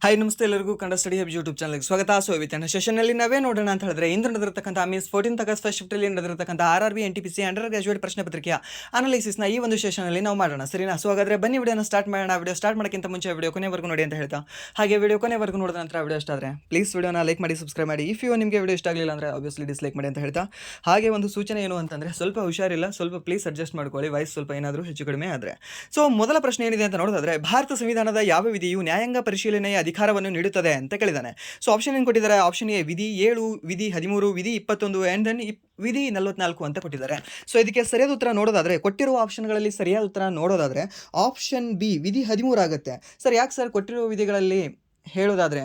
Hi ನಮಸ್ತೆ ಎಲ್ಲರಿಗೂ Kannada study hub YouTube ಚಾನಲ್ಗೆ ಸ್ವಾಗತ. ಸೊ ಇವತ್ತಿನ ಸೆಷನ್ನಲ್ಲಿ ನಾವೇ ನೋಡೋಣ ಅಂತ ಹೇಳಿದ್ರೆ ಇಂದು ನಡೆದಿರತಕ್ಕಂಥ ಮೀನ್ಸ್ 14th ಆಗಸ್ಟ್ ಫಸ್ಟ್ ಶಿಫ್ಟಲ್ಲಿ ನಡೆದಿರತಕ್ಕಂಥ RRB NTPC ಅಂಡರ್ ಗ್ರಾಜುಯೇಟ್ ಪ್ರಶ್ನೆ ಪತ್ರಿಕೆಯ ಅನಾಲಿಸಿಸ್ನ ಈ ಒಂದು ಸೆಷನಲ್ಲಿ ನಾವು ಮಾಡೋಣ, ಸರಿನಾ? ಸೊ ಹಾಗಾದ್ರೆ ಬನ್ನಿ ವಿಡಿಯೋನ ಸ್ಟಾರ್ಟ್ ಮಾಡೋಣ. ವಿಡಿಯೋ ಸ್ಟಾರ್ಟ್ ಮಾಡೋಕ್ಕಿಂತ ಮುಂಚೆ ವಿಡಿಯೋ ಕೊನೆವರೆಗೂ ನೋಡಿ ಅಂತ ಹೇಳ್ತಾ, ಹಾಗೆ ವಿಡಿಯೋ ಕೊನೆವರೆಗೂ ನೋಡಿದ ನಂತರ ವಿಡಿಯೋ ಇಷ್ಟ ಆದರೆ ಪ್ಲೀಸ್ ವಿಡಿಯೋನ ಲೈಕ್ ಮಾಡಿ, ಸಬ್ಸ್ಕ್ರೈಬ್ ಮಾಡಿ. ಇಫ್ ನಿಮಗೆ ವಿಡಿಯೋ ಇಷ್ಟ ಆಗಲಿಲ್ಲ ಅಂದರೆ ಆಬ್ವಿಯಸ್ಲಿ ಡಿಸ್ಲೈಕ್ ಮಾಡಿ ಅಂತ ಹೇಳ್ತಾ, ಹಾಗೆ ಒಂದು ಸೂಚನೆ ಏನು ಅಂತಂದರೆ ಸ್ವಲ್ಪ ಹುಷಾರಿಲ್ಲ, ಸ್ವಲ್ಪ ಪ್ಲೀಸ್ ಅಡ್ಜಸ್ಟ್ ಮಾಡ್ಕೊಳ್ಳಿ, ವಾಯ್ಸ್ ಸ್ವಲ್ಪ ಏನಾದರೂ ಹೆಚ್ಚು ಕಡಿಮೆ ಆದರೆ. ಸೊ ಮೊದಲ ಪ್ರಶ್ನೆ ಏನಿದೆ ಅಂತ ನೋಡೋದಾದ್ರೆ, ಭಾರತ ಸಂವಿಧಾನದ ಯಾವ ವಿಧಿಯು ನ್ಯಾಯಾಂಗ ಪರಿಶೀಲನೆಯ ಅಧಿಕಾರವನ್ನು ನೀಡುತ್ತದೆ ಅಂತ ಕೇಳಿದಾನೆ. ಸೊ ಆಪ್ಷನ್ ಏನು ಕೊಟ್ಟಿದ್ದಾರೆ? ಆಪ್ಷನ್ ಎ ವಿಧಿ 7, ವಿಧಿ 13, ವಿಧಿ 21 ಆ್ಯಂಡ್ ದೆನ್ ವಿಧಿ 44 ಅಂತ ಕೊಟ್ಟಿದ್ದಾರೆ. ಸೊ ಇದಕ್ಕೆ ಸರಿಯಾದ ಉತ್ತರ ನೋಡೋದಾದ್ರೆ, ಕೊಟ್ಟಿರುವ ಆಪ್ಷನ್ಗಳಲ್ಲಿ ಸರಿಯಾದ ಉತ್ತರ ನೋಡೋದಾದ್ರೆ ಆಪ್ಷನ್ ಬಿ ವಿಧಿ 13 ಆಗುತ್ತೆ. ಸರ್ ಯಾಕೆ ಸರ್ ಕೊಟ್ಟಿರುವ ವಿಧಿಗಳಲ್ಲಿ ಹೇಳೋದಾದ್ರೆ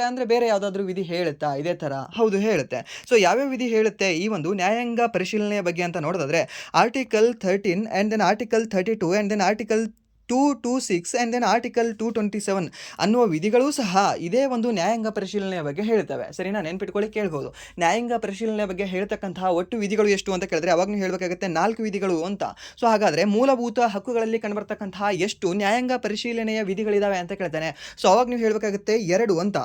ಅಂದರೆ ಬೇರೆ ಯಾವುದಾದ್ರೂ ವಿಧಿ ಹೇಳುತ್ತಾ ಇದೇ ಥರ? ಹೌದು, ಹೇಳುತ್ತೆ. ಸೊ ಯಾವ್ಯಾವ ವಿಧಿ ಹೇಳುತ್ತೆ ಈ ಒಂದು ನ್ಯಾಯಾಂಗ ಪರಿಶೀಲನೆಯ ಬಗ್ಗೆ ಅಂತ ನೋಡೋದಾದ್ರೆ, article 13 and then article 32 and then article 226 and then article 227 ಅನ್ನುವ ವಿಧಿಗಳೂ ಸಹ ಇದೇ ಒಂದು ನ್ಯಾಯಾಂಗ ಪರಿಶೀಲನೆಯ ಬಗ್ಗೆ ಹೇಳ್ತವೆ, ಸರಿನಾ? ನೆನ್ಪಿಟ್ಕೊಳ್ಳಿ, ಕೇಳ್ಬೋದು. ನ್ಯಾಯಾಂಗ ಪರಿಶೀಲನೆಯ ಬಗ್ಗೆ ಹೇಳ್ತಕ್ಕಂತಹ ಒಟ್ಟು ವಿಧಿಗಳು ಎಷ್ಟು ಅಂತ ಕೇಳಿದ್ರೆ ಅವಾಗ ನೀವು ಹೇಳಬೇಕಾಗುತ್ತೆ 4 ವಿಧಿಗಳು ಅಂತ. ಸೊ ಹಾಗಾದರೆ ಮೂಲಭೂತ ಹಕ್ಕುಗಳಲ್ಲಿ ಕಂಡುಬರ್ತಕ್ಕಂತಹ ಎಷ್ಟು ನ್ಯಾಯಾಂಗ ಪರಿಶೀಲನೆಯ ವಿಧಿಗಳಿದಾವೆ ಅಂತ ಕೇಳ್ತಾನೆ. ಸೊ ಅವಾಗ ನೀವು ಹೇಳಬೇಕಾಗುತ್ತೆ 2 ಅಂತ.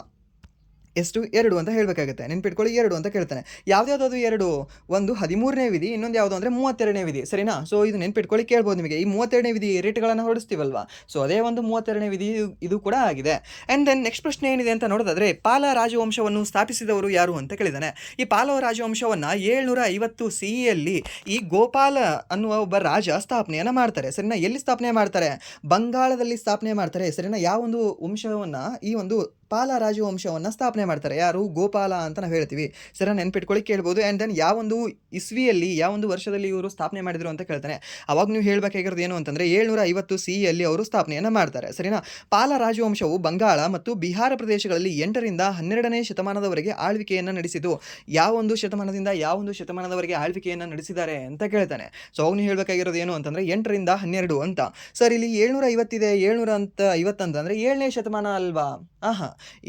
ಎಷ್ಟು? 2 ಅಂತ ಹೇಳಬೇಕಾಗುತ್ತೆ. ನೆನ್ಪಿಟ್ಕೊಳ್ಳಿ, 2 ಅಂತ ಕೇಳ್ತಾನೆ. ಯಾವ್ದಾದ್ರು 2? ಒಂದು 13ನೇ ವಿಧಿ, ಇನ್ನೊಂದು ಯಾವುದು ಅಂದರೆ 32ನೇ ವಿಧಿ, ಸರಿನಾ? ಸೊ ಇದು ನೆನ್ಪಿಟ್ಕೊಳ್ಳಿ, ಕೇಳ್ಬೋದು ನಿಮಗೆ. ಈ 32ನೇ ವಿಧಿ ರೇಟ್ಗಳನ್ನು ಹೊಡಿಸ್ತೀವಲ್ವಾ? ಸೊ ಅದೇ ಒಂದು 32ನೇ ವಿಧಿ ಇದು ಕೂಡ ಆಗಿದೆ. ಆ್ಯಂಡ್ ದೆನ್ ನೆಕ್ಸ್ಟ್ ಪ್ರಶ್ನೆ ಏನಿದೆ ಅಂತ ನೋಡೋದಾದ್ರೆ, ಪಾಲ ರಾಜವಂಶವನ್ನು ಸ್ಥಾಪಿಸಿದವರು ಯಾರು ಅಂತ ಕೇಳಿದಾನೆ. ಈ ಪಾಲ ರಾಜವಂಶವನ್ನು 750 CEಯಲ್ಲಿ ಈ ಗೋಪಾಲ ಅನ್ನುವ ಒಬ್ಬ ರಾಜ ಸ್ಥಾಪನೆಯನ್ನು ಮಾಡ್ತಾರೆ, ಸರಿನಾ? ಎಲ್ಲಿ ಸ್ಥಾಪನೆ ಮಾಡ್ತಾರೆ? ಬಂಗಾಳದಲ್ಲಿ ಸ್ಥಾಪನೆ ಮಾಡ್ತಾರೆ, ಸರಿನಾ? ಯಾವೊಂದು ವಂಶವನ್ನು, ಈ ಒಂದು ಪಾಲ ರಾಜವಂಶವನ್ನು ಸ್ಥಾಪನೆ ಮಾಡ್ತಾರೆ, ಯಾರು? ಗೋಪಾಲ ಅಂತ ನಾವು ಹೇಳ್ತೀವಿ, ಸರಿ? ನೆನ್ಪಿಟ್ಕೊಳ್ಳಿ, ಕೇಳ್ಬೋದು. ಆ್ಯಂಡ್ ದೆನ್ ಯಾವೊಂದು ಇಸ್ವಿಯಲ್ಲಿ, ಯಾವೊಂದು ವರ್ಷದಲ್ಲಿ ಇವರು ಸ್ಥಾಪನೆ ಮಾಡಿದ್ರು ಅಂತ ಕೇಳ್ತಾನೆ. ಅವಾಗ ನೀವು ಹೇಳಬೇಕಾಗಿರೋದು ಏನು ಅಂತಂದರೆ 750 CEಯಲ್ಲಿ ಅವರು ಸ್ಥಾಪನೆಯನ್ನು ಮಾಡ್ತಾರೆ, ಸರಿನಾ? ಪಾಲ ರಾಜವಂಶವು ಬಂಗಾಳ ಮತ್ತು ಬಿಹಾರ ಪ್ರದೇಶಗಳಲ್ಲಿ 8ರಿಂದ 12ನೇ ಶತಮಾನದವರೆಗೆ ಆಳ್ವಿಕೆಯನ್ನು ನಡೆಸಿತು. ಯಾವೊಂದು ಶತಮಾನದಿಂದ ಯಾವೊಂದು ಶತಮಾನದವರೆಗೆ ಆಳ್ವಿಕೆಯನ್ನು ನಡೆಸಿದ್ದಾರೆ ಅಂತ ಕೇಳ್ತಾನೆ. ಸೊ ಅವಾಗ ನೀವು ಹೇಳಬೇಕಾಗಿರೋದು ಏನು ಅಂತಂದರೆ 8ರಿಂದ 12 ಅಂತ. ಸರ್ ಇಲ್ಲಿ 750 ಇದೆ, 750 ಅಂತಂದರೆ 7ನೇ ಶತಮಾನ ಅಲ್ವಾ?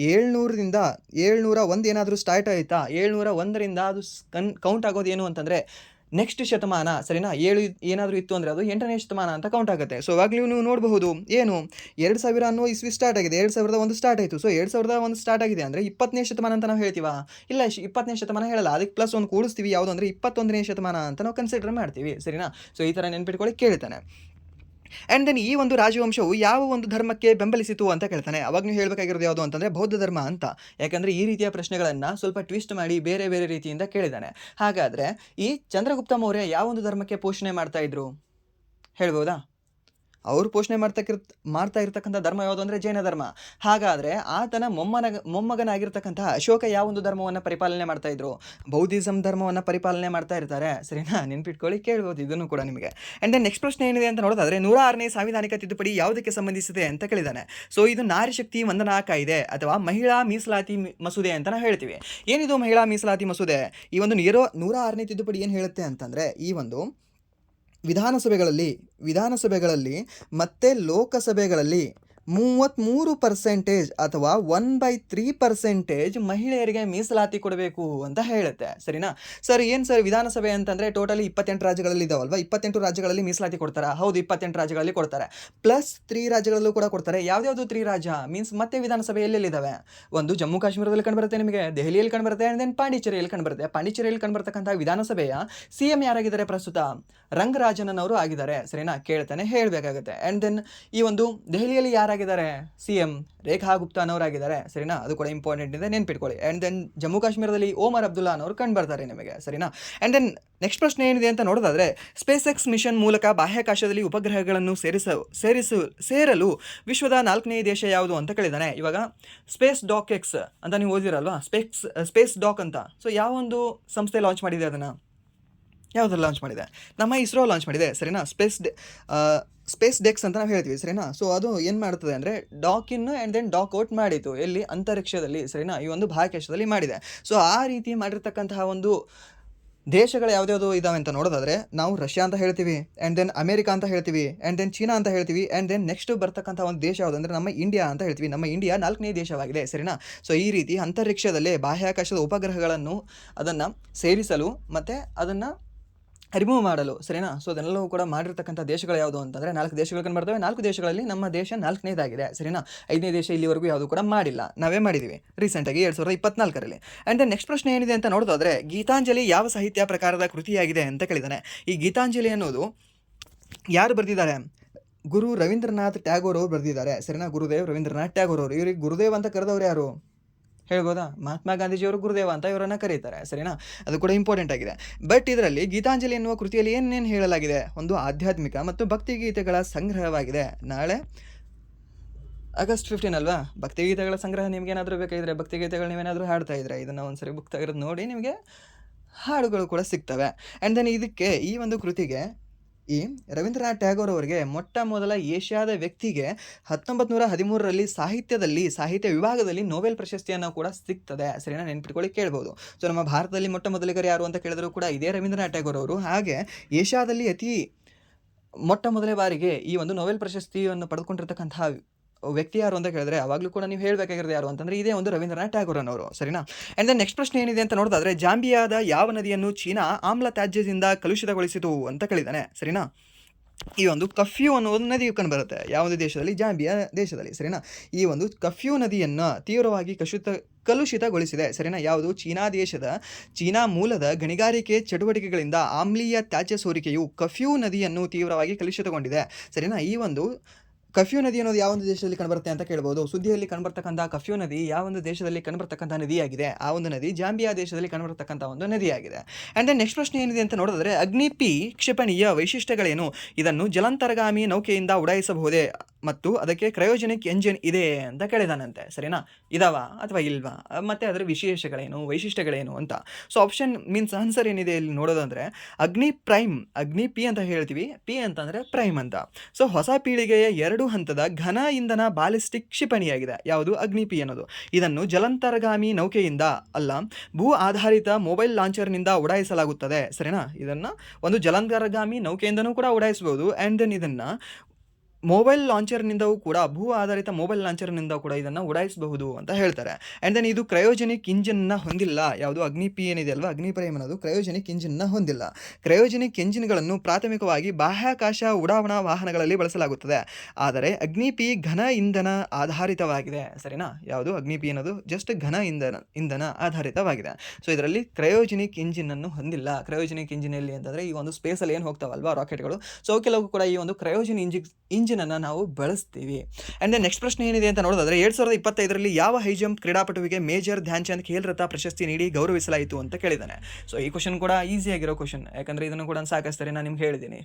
700ರಿಂದ 701 ಏನಾದರೂ ಸ್ಟಾರ್ಟ್ ಆಯಿತಾ? 701ರಿಂದ ಅದು ಕೌಂಟ್ ಆಗೋದು ಏನು ಅಂತಂದರೆ ನೆಕ್ಸ್ಟ್ ಶತಮಾನ, ಸರಿನಾ? 7 ಏನಾದರೂ ಇತ್ತು ಅಂದರೆ ಅದು 8ನೇ ಶತಮಾನ ಅಂತ ಕೌಂಟ್ ಆಗುತ್ತೆ. ಸೊ ಇವಾಗಲೂ ನೀವು ನೋಡಬಹುದು, ಏನು 2000 ಅನ್ನೋ ಇಸ್ವಿ ಸ್ಟಾರ್ಟ್ ಆಗಿದೆ, 2001 ಸ್ಟಾರ್ಟ್ ಆಯಿತು. ಸೊ 2001 ಸ್ಟಾರ್ಟ್ ಆಗಿದೆ ಅಂದರೆ 20ನೇ ಶತಮಾನ ಅಂತ ನಾವು ಹೇಳ್ತೀವಾ? ಇಲ್ಲ, 20ನೇ ಶತಮಾನ ಹೇಳಲ್ಲ, ಅದಕ್ಕೆ ಪ್ಲಸ್ ಒಂದು ಕೂಡಿಸ್ತೀವಿ, ಯಾವುದು ಅಂದರೆ 21ನೇ ಶತಮಾನ ಅಂತ ನಾವು ಕನ್ಸಿಡರ್ ಮಾಡ್ತೀವಿ, ಸರಿನಾ? ಸೊ ಈ ಥರ ನೆನ್ಪಿಟ್ಕೊಳ್ಳಿ, ಕೇಳ್ತಾನೆ. ಆ್ಯಂಡ್ ದೆನ್ ಈ ಒಂದು ರಾಜವಂಶವು ಯಾವ ಒಂದು ಧರ್ಮಕ್ಕೆ ಬೆಂಬಲಿಸಿತು ಅಂತ ಕೇಳ್ತಾನೆ. ಅವಾಗ ನೀವು ಹೇಳಬೇಕಾಗಿರೋದು ಯಾವುದು ಅಂತಂದರೆ ಬೌದ್ಧ ಧರ್ಮ ಅಂತ. ಯಾಕಂದರೆ ಈ ರೀತಿಯ ಪ್ರಶ್ನೆಗಳನ್ನು ಸ್ವಲ್ಪ ಟ್ವಿಸ್ಟ್ ಮಾಡಿ ಬೇರೆ ಬೇರೆ ರೀತಿಯಿಂದ ಕೇಳಿದ್ದಾನೆ. ಹಾಗಾದರೆ ಈ ಚಂದ್ರಗುಪ್ತ ಮೌರ್ಯ ಯಾವ ಒಂದು ಧರ್ಮಕ್ಕೆ ಪೋಷಣೆ ಮಾಡ್ತಾ ಇದ್ರು ಹೇಳ್ಬೋದಾ? ಅವರು ಪೋಷಣೆ ಮಾಡ್ತಾ ಇರ್ತಕ್ಕಂಥ ಧರ್ಮ ಯಾವುದು ಅಂದರೆ ಜೈನ ಧರ್ಮ. ಹಾಗಾದರೆ ಆತನ ಮೊಮ್ಮಗನಾಗಿರ್ತಕ್ಕಂತಹ ಅಶೋಕ ಯಾವ ಒಂದು ಧರ್ಮವನ್ನು ಪರಿಪಾಲನೆ ಮಾಡ್ತಾ ಇದ್ರು? ಬೌದ್ಧಿಸಮ್ ಧರ್ಮವನ್ನು ಪರಿಪಾಲನೆ ಮಾಡ್ತಾ ಇರ್ತಾರೆ, ಸರಿನಾ? ನೆನ್ಪಿಟ್ಕೊಳ್ಳಿ, ಕೇಳ್ಬೋದು ಇದನ್ನು ಕೂಡ ನಿಮಗೆ. ಆ್ಯಂಡ್ ದೆನ್ ನೆಕ್ಸ್ಟ್ ಪ್ರಶ್ನೆ ಏನಿದೆ ಅಂತ ನೋಡೋದಾದರೆ, 106ನೇ ಸಾಂವಿಧಾನಿಕ ತಿದ್ದುಪಡಿ ಯಾವುದಕ್ಕೆ ಸಂಬಂಧಿಸಿದೆ ಅಂತ ಕೇಳಿದ್ದಾನೆ. ಸೊ ಇದು ನಾರಿ ಶಕ್ತಿ ವಂದನಾ ಕಾಯ್ದೆ ಅಥವಾ ಮಹಿಳಾ ಮೀಸಲಾತಿ ಮಸೂದೆ ಅಂತ ನಾವು ಹೇಳ್ತೀವಿ. ಏನಿದು ಮಹಿಳಾ ಮೀಸಲಾತಿ ಮಸೂದೆ? ಈ ಒಂದು 106ನೇ ತಿದ್ದುಪಡಿ ಏನು ಹೇಳುತ್ತೆ ಅಂತಂದರೆ, ಈ ಒಂದು ವಿಧಾನಸಭೆಗಳಲ್ಲಿ ಮತ್ತು ಲೋಕಸಭೆಗಳಲ್ಲಿ 33% ಅಥವಾ 1/3% ಮಹಿಳೆಯರಿಗೆ ಮೀಸಲಾತಿ ಕೊಡಬೇಕು ಅಂತ ಹೇಳುತ್ತೆ, ಸರಿನಾ? ಸರ್ ಏನು ಸರ್ ವಿಧಾನಸಭೆ ಅಂತಂದರೆ ಟೋಟಲಿ 28 ರಾಜ್ಯಗಳಲ್ಲಿ ಇದಾವಲ್ವಾ? 28 ರಾಜ್ಯಗಳಲ್ಲಿ ಮೀಸಲಾತಿ ಕೊಡ್ತಾರೆ. ಹೌದು, 28 ರಾಜ್ಯಗಳಲ್ಲಿ ಕೊಡ್ತಾರೆ, ಪ್ಲಸ್ 3 ರಾಜ್ಯಗಳಲ್ಲೂ ಕೂಡ ಕೊಡ್ತಾರೆ. ಯಾವ್ದಾವುದು 3 ರಾಜ್ಯ ಮೀನ್ಸ್ ಮತ್ತೆ ವಿಧಾನಸಭೆ ಎಲ್ಲೆಲ್ಲಿದ್ದಾವೆ? ಒಂದು ಜಮ್ಮು ಕಾಶ್ಮೀರದಲ್ಲಿ ಕಂಡುಬರುತ್ತೆ ನಿಮಗೆ, ದೆಹಲಿಯಲ್ಲಿ ಕಂಡುಬರುತ್ತೆ, ಆ್ಯಂಡ್ ದೆನ್ ಪಾಂಡಿಚೇರಿಯಲ್ಲಿ ಕಂಡುಬರುತ್ತೆ. ಪಾಂಡಿಚೇರಿಯಲ್ಲಿ ಕಂಡುಬರ್ತಕ್ಕಂಥ ವಿಧಾನಸಭೆಯ CM ಯಾರಾಗಿದ್ದಾರೆ ಪ್ರಸ್ತುತ? ರಂಗರಾಜನ್ ಅವರು ಆಗಿದ್ದಾರೆ, ಸರಿನಾ? ಕೇಳ್ತಾನೆ, ಹೇಳಬೇಕಾಗುತ್ತೆ. ಆ್ಯಂಡ್ ದೆನ್ ಈ ಒಂದು ದೆಹಲಿಯಲ್ಲಿ ಯಾರಾಗಿದ್ದಾರೆ CM? ರೇಖಾ ಗುಪ್ತಾ ಅವರಾಗಿದ್ದಾರೆ, ಸರಿನಾ? ಅದು ಕೂಡ ಇಂಪಾರ್ಟೆಂಟ್ ಇದೆ, ನೆನ್ಪಿಟ್ಕೊಳ್ಳಿ. ಆ್ಯಂಡ್ ದೆನ್ ಜಮ್ಮು ಕಾಶ್ಮೀರದಲ್ಲಿ ಓಮರ್ ಅಬ್ದುಲ್ಲಾ ಅವರು ಕಂಡು ಬರ್ತಾರೆ ನಿಮಗೆ, ಸರಿನಾ? ಆ್ಯಂಡ್ ದೆನ್ ನೆಕ್ಸ್ಟ್ ಪ್ರಶ್ನೆ ಏನಿದೆ ಅಂತ ನೋಡೋದಾದರೆ, ಸ್ಪೇಸ್ ಎಕ್ಸ್ ಮಿಷನ್ ಮೂಲಕ ಬಾಹ್ಯಾಕಾಶದಲ್ಲಿ ಉಪಗ್ರಹಗಳನ್ನು ಸೇರಲು ವಿಶ್ವದ 4ನೇ ದೇಶ ಯಾವುದು ಅಂತ ಕೇಳಿದ್ದಾನೆ. ಇವಾಗ ಸ್ಪೇಸ್ ಡಾಕ್ ಎಕ್ಸ್ ಅಂತ ನೀವು ಓದಿರಲ್ವಾ? ಸ್ಪೇಸ್ ಡಾಕ್ ಅಂತ. ಸೊ ಯಾವ ಒಂದು ಸಂಸ್ಥೆ ಲಾಂಚ್ ಮಾಡಿದೆ ಅದನ್ನು? ಯಾವುದೆಲ್ಲ ಲಾಂಚ್ ಮಾಡಿದೆ? ನಮ್ಮ ಇಸ್ರೋ ಲಾಂಚ್ ಮಾಡಿದೆ, ಸರಿನಾ? ಸ್ಪೇಸ್ ಡೆಕ್ಸ್ ಅಂತ ನಾವು ಹೇಳ್ತೀವಿ, ಸರಿನಾ? ಸೊ ಅದು ಏನು ಮಾಡ್ತದೆ ಅಂದರೆ dock in and then dock out ಮಾಡಿತು, ಎಲ್ಲಿ? ಅಂತರಿಕ್ಷದಲ್ಲಿ, ಸರಿನಾ? ಈ ಒಂದು ಬಾಹ್ಯಾಕಾಶದಲ್ಲಿ ಮಾಡಿದೆ. ಸೊ ಆ ರೀತಿ ಮಾಡಿರ್ತಕ್ಕಂತಹ ಒಂದು ದೇಶಗಳು ಯಾವ್ದ್ಯಾವುದು ಇದಾವೆ ಅಂತ ನೋಡೋದಾದರೆ, ನಾವು ರಷ್ಯಾ ಅಂತ ಹೇಳ್ತೀವಿ, ಆ್ಯಂಡ್ ದೆನ್ ಅಮೇರಿಕಾ ಅಂತ ಹೇಳ್ತೀವಿ, ಆ್ಯಂಡ್ ದೆನ್ ಚೀನಾ ಅಂತ ಹೇಳ್ತೀವಿ, ಆ್ಯಂಡ್ ದೆನ್ ನೆಕ್ಸ್ಟ್ ಬರ್ತಕ್ಕಂಥ ಒಂದು ದೇಶ ಯಾವುದು ಅಂದರೆ ನಮ್ಮ ಇಂಡಿಯಾ ಅಂತ ಹೇಳ್ತೀವಿ. ನಮ್ಮ ಇಂಡಿಯಾ 4ನೇ ದೇಶವಾಗಿದೆ, ಸರಿನಾ? ಸೊ ಈ ರೀತಿ ಅಂತರಿಕ್ಷದಲ್ಲೇ ಬಾಹ್ಯಾಕಾಶದ ಉಪಗ್ರಹಗಳನ್ನು ಅದನ್ನು ಸೇರಿಸಲು ಮತ್ತು ಅದನ್ನು ರಿಮೂವ್ ಮಾಡಲು, ಸರಿನಾ. ಸೊ ಅದನ್ನೆಲ್ಲವೂ ಕೂಡ ಮಾಡಿರ್ತಕ್ಕಂಥ ದೇಶಗಳು ಯಾವುದು ಅಂತಂದರೆ 4 ದೇಶಗಳು ಕಂಡು ಬರ್ತವೆ. 4 ದೇಶಗಳಲ್ಲಿ ನಮ್ಮ ದೇಶ 4ನೇದಾಗಿದೆ, ಸರಿನಾ. 5ನೇ ದೇಶ ಇಲ್ಲಿವರೆಗೂ ಯಾವುದು ಕೂಡ ಮಾಡಿಲ್ಲ, ನಾವೇ ಮಾಡಿದ್ದೀವಿ ರೀಸೆಂಟಾಗಿ 2024ರಲ್ಲಿ. ಆ್ಯಂಡ್ ದೆನ್ ನೆಕ್ಸ್ಟ್ ಪ್ರಶ್ನೆ ಏನಿದೆ ಅಂತ ನೋಡೋದಾದರೆ, ಗೀತಾಂಜಲಿ ಯಾವ ಸಾಹಿತ್ಯ ಪ್ರಕಾರದ ಕೃತಿಯಾಗಿದೆ ಅಂತ ಕೇಳಿದ್ದಾನೆ. ಈ ಗೀತಾಂಜಲಿ ಅನ್ನೋದು ಯಾರು ಬರೆದಿದ್ದಾರೆ? ಗುರು ರವೀಂದ್ರನಾಥ್ ಟ್ಯಾಗೋರ್ ಅವರು ಬರೆದಿದ್ದಾರೆ, ಸರಿನಾ. ಗುರುದೇವ್ ರವೀಂದ್ರನಾಥ್ ಟ್ಯಾಗೋರ್ ಅವರು. ಇವ್ರಿಗೆ ಗುರುದೇವ್ ಅಂತ ಕರೆದವ್ರು ಯಾರು ಹೇಳ್ಬೋದಾ? ಮಹಾತ್ಮ ಗಾಂಧೀಜಿಯವರು ಗುರುದೇವ ಅಂತ ಇವರನ್ನು ಕರೀತಾರೆ, ಸರಿನಾ. ಅದು ಕೂಡ ಇಂಪಾರ್ಟೆಂಟ್ ಆಗಿದೆ. ಬಟ್ ಇದರಲ್ಲಿ ಗೀತಾಂಜಲಿ ಎನ್ನುವ ಕೃತಿಯಲ್ಲಿ ಏನೇನು ಹೇಳಲಾಗಿದೆ? ಒಂದು ಆಧ್ಯಾತ್ಮಿಕ ಮತ್ತು ಭಕ್ತಿಗೀತೆಗಳ ಸಂಗ್ರಹವಾಗಿದೆ. ನಾಳೆ August 15 ಅಲ್ವಾ? ಭಕ್ತಿಗೀತೆಗಳ ಸಂಗ್ರಹ ನಿಮ್ಗೇನಾದರೂ ಬೇಕಾಗಿದ್ರೆ, ಭಕ್ತಿಗೀತೆಗಳು ನೀವೇನಾದರೂ ಹಾಡ್ತಾ ಇದ್ರೆ ಇದನ್ನು ಒಂದ್ಸರಿ ಬುಕ್ ತೆಗೆದು ನೋಡಿ, ನಿಮಗೆ ಹಾಡುಗಳು ಕೂಡ ಸಿಗ್ತವೆ. ಆ್ಯಂಡ್ ದೆನ್ ಇದಕ್ಕೆ, ಈ ಒಂದು ಕೃತಿಗೆ, ಈ ರವೀಂದ್ರನಾಥ್ ಟ್ಯಾಗೋರ್ ಅವರಿಗೆ ಮೊಟ್ಟ ಮೊದಲ ಏಷ್ಯಾದ ವ್ಯಕ್ತಿಗೆ 1913ರಲ್ಲಿ ಸಾಹಿತ್ಯ ವಿಭಾಗದಲ್ಲಿ ನೊಬೆಲ್ ಪ್ರಶಸ್ತಿಯನ್ನು ಕೂಡ ಸಿಗ್ತದೆ, ಸರಿನಾ. ನೆನ್ಪಿಟ್ಕೊಳ್ಳಿ, ಕೇಳ್ಬೋದು. ಸೊ ನಮ್ಮ ಭಾರತದಲ್ಲಿ ಮೊಟ್ಟ ಮೊದಲಿಗರು ಯಾರು ಅಂತ ಕೇಳಿದ್ರು ಕೂಡ ಇದೇ ರವೀಂದ್ರನಾಥ್ ಟ್ಯಾಗೋರ್ ಅವರು. ಹಾಗೆ ಏಷ್ಯಾದಲ್ಲಿ ಮೊಟ್ಟ ಮೊದಲೇ ಬಾರಿಗೆ ಈ ಒಂದು ನೊಬೆಲ್ ಪ್ರಶಸ್ತಿಯನ್ನು ಪಡೆದುಕೊಂಡಿರ್ತಕ್ಕಂತಹ ವ್ಯಕ್ತಿ ಯಾರು ಅಂತ ಕೇಳಿದ್ರೆ ಅವಾಗಲೂ ಕೂಡ ನೀವು ಹೇಳಬೇಕಾಗಿರೋದು ಯಾರು ಅಂತಂದರೆ ಇದೇ ಒಂದು ರವೀಂದ್ರನಾಥ್ ಟ್ಯಾಗೋರ್ ಅನ್ನೋರು, ಸರಿನಾ. ಆ್ಯಂಡ್ ದೆನ್ ನೆಕ್ಸ್ಟ್ ಪ್ರಶ್ನೆ ಏನಿದೆ ಅಂತ ನೋಡೋದಾದರೆ, ಜಾಂಬಿಯಾದ ಯಾವ ನದಿಯನ್ನು ಚೀನಾ ಆಮ್ಲ ತ್ಯಾಜ್ಯದಿಂದ ಕಲುಷಿತಗೊಳಿಸಿತು ಅಂತ ಕೇಳಿದ್ದಾನೆ, ಸರಿನಾ. ಈ ಒಂದು ಕಫ್ಯೂ ಅನ್ನೋ ಒಂದು ನದಿ ಕಂಡುಬರುತ್ತೆ ಯಾವುದೇ ದೇಶದಲ್ಲಿ? ಜಾಂಬಿಯಾ ದೇಶದಲ್ಲಿ, ಸರಿನಾ. ಈ ಒಂದು ಕಫ್ಯೂ ನದಿಯನ್ನು ತೀವ್ರವಾಗಿ ಕಲುಷಿತಗೊಳಿಸಿದೆ, ಸರಿನಾ. ಯಾವುದು? ಚೀನಾ ಮೂಲದ ಗಣಿಗಾರಿಕೆ ಚಟುವಟಿಕೆಗಳಿಂದ ಆಮ್ಲೀಯ ತ್ಯಾಜ್ಯ ಸೋರಿಕೆಯು ಕಫ್ಯೂ ನದಿಯನ್ನು ತೀವ್ರವಾಗಿ ಕಲುಷಿತಗೊಂಡಿದೆ, ಸರಿನಾ. ಈ ಒಂದು ಕಫ್ಯೂ ನದಿ ಅನ್ನೋದು ಯಾವ ಒಂದು ದೇಶದಲ್ಲಿ ಕಂಡುಬರುತ್ತೆ ಅಂತ ಕೇಳ್ಬೋದು. ಸುದ್ದಿಯಲ್ಲಿ ಕಂಡುಬರ್ತಕ್ಕಂಥ ಕಫ್ಯೂ ನದಿ ಯಾವ ಒಂದು ದೇಶದಲ್ಲಿ ಕಂಡುಬರ್ತಕ್ಕಂಥ ನದಿಯಾಗಿದೆ? ಆ ಒಂದು ನದಿ ಜಾಂಬಿಯಾ ದೇಶದಲ್ಲಿ ಕಂಡುಬರ್ತಕ್ಕಂಥ ಒಂದು ನದಿಯಾಗಿದೆ. ಆ್ಯಂಡ್ ದೆನ್ ನೆಕ್ಸ್ಟ್ ಪ್ರಶ್ನೆ ಏನಿದೆ ಅಂತ ನೋಡಿದ್ರೆ, ಅಗ್ನಿ-P ಕ್ಷಿಪಣಿಯ ವೈಶಿಷ್ಟ್ಯಗಳೇನು? ಇದನ್ನು ಜಲಾಂತರ್ಗಾಮಿ ನೌಕೆಯಿಂದ ಉಡಾಯಿಸಬಹುದೇ ಮತ್ತು ಅದಕ್ಕೆ ಕ್ರಯೋಜೆನಿಕ್ ಎಂಜಿನ್ ಇದೆ ಅಂತ ಕೇಳಿದಾನಂತೆ, ಸರಿನಾ. ಇದಾವ ಅಥವಾ ಇಲ್ವಾ? ಮತ್ತು ಅದರ ವಿಶೇಷಗಳೇನು, ವೈಶಿಷ್ಟ್ಯಗಳೇನು ಅಂತ. ಸೊ ಆಪ್ಷನ್ ಮೀನ್ಸ್ ಆನ್ಸರ್ ಏನಿದೆ ಇಲ್ಲಿ ನೋಡೋದಂದರೆ, ಅಗ್ನಿ-P ಅಂತ ಹೇಳ್ತೀವಿ, P ಅಂತಂದರೆ ಪ್ರೈಮ್ ಅಂತ. ಸೊ ಹೊಸ ಪೀಳಿಗೆಯ 2 ಹಂತದ ಘನ ಇಂಧನ ಬಾಲಿಸ್ಟಿಕ್ ಕ್ಷಿಪಣಿಯಾಗಿದೆ ಯಾವುದು? ಅಗ್ನಿ-P ಅನ್ನೋದು. ಇದನ್ನು ಜಲಾಂತರ್ಗಾಮಿ ನೌಕೆಯಿಂದ ಅಲ್ಲ, ಭೂ ಆಧಾರಿತ ಮೊಬೈಲ್ ಲಾಂಚರ್ನಿಂದ ಉಡಾಯಿಸಲಾಗುತ್ತದೆ, ಸರಿನಾ. ಇದನ್ನು ಒಂದು ಜಲಾಂತರ್ಗಾಮಿ ನೌಕೆಯಿಂದನೂ ಕೂಡ ಉಡಾಯಿಸಬಹುದು. ಆ್ಯಂಡ್ ದೆನ್ ಇದನ್ನು ಮೊಬೈಲ್ ಲಾಂಚರ್ನಿಂದವೂ ಕೂಡ, ಭೂ ಆಧಾರಿತ ಮೊಬೈಲ್ ಲಾಂಚರ್ನಿಂದ ಕೂಡ ಇದನ್ನು ಉಡಾಯಿಸಬಹುದು ಅಂತ ಹೇಳ್ತಾರೆ. ಆ್ಯಂಡ್ ದೆನ್ ಇದು ಕ್ರಯೋಜೆನಿಕ್ ಇಂಜಿನ್ನ ಹೊಂದಿಲ್ಲ. ಯಾವುದು? ಅಗ್ನಿ-P ಏನಿದೆ ಅಲ್ವಾ, ಅಗ್ನಿ-ಪ್ರೈಮ್ ಅನ್ನೋದು ಕ್ರಯೋಜೆನಿಕ್ ಇಂಜಿನ್ನ ಹೊಂದಿಲ್ಲ. ಕ್ರಯೋಜೆನಿಕ್ ಇಂಜಿನ್ಗಳನ್ನು ಪ್ರಾಥಮಿಕವಾಗಿ ಬಾಹ್ಯಾಕಾಶ ಉಡಾವಣಾ ವಾಹನಗಳಲ್ಲಿ ಬಳಸಲಾಗುತ್ತದೆ, ಆದರೆ ಅಗ್ನಿ-P ಘನ ಇಂಧನ ಆಧಾರಿತವಾಗಿದೆ, ಸರಿನಾ. ಯಾವುದು? ಅಗ್ನಿ-P ಅನ್ನೋದು ಜಸ್ಟ್ ಘನ ಇಂಧನ ಆಧಾರಿತವಾಗಿದೆ. ಸೊ ಇದರಲ್ಲಿ ಕ್ರಯೋಜೆನಿಕ್ ಇಂಜಿನನ್ನು ಹೊಂದಿಲ್ಲ. ಕ್ರಯೋಜೆನಿಕ್ ಇಂಜಿನ್ ಎಲ್ಲಿ ಅಂತಂದರೆ ಈ ಒಂದು ಸ್ಪೇಸಲ್ಲಿ ಏನು ಹೋಗ್ತಾವಲ್ವಾ ರಾಕೆಟ್ಗಳು, ಸೊ ಕೆಲವು ಕೂಡ ಈ ಒಂದು ಕ್ರಯೋಜೆನಿಕ್ ಇಂಜಿನನ್ನು ನಾವು ಬಳಸ್ತೀವಿ. ಆ್ಯಂಡ್ ದೆನ್ ನೆಕ್ಸ್ಟ್ ಪ್ರಶ್ನೆ ಏನಿದೆ ಅಂತ ನೋಡೋದಾದರೆ, 2025ರಲ್ಲಿ ಯಾವ high jump ಕ್ರೀಡಾಪಟುವಿಗೆ major Dhyan Chand Khel Ratna ಪ್ರಶಸ್ತಿ ನೀಡಿ ಗೌರವಿಸಲಾಯಿತು ಅಂತ ಕೇಳಿದ್ದಾನೆ. ಸೊ ಈ ಕ್ವಶನ್ ಕೂಡ ಈಸಿಯಾಗಿರೋ ಕ್ವಶನ್, ಯಾಕಂದರೆ ಇದನ್ನು ಕೂಡ ಸಾಕಷ್ಟು ನಾನು ನಿಮ್ಗೆ ಹೇಳಿದ್ದೀನಿ.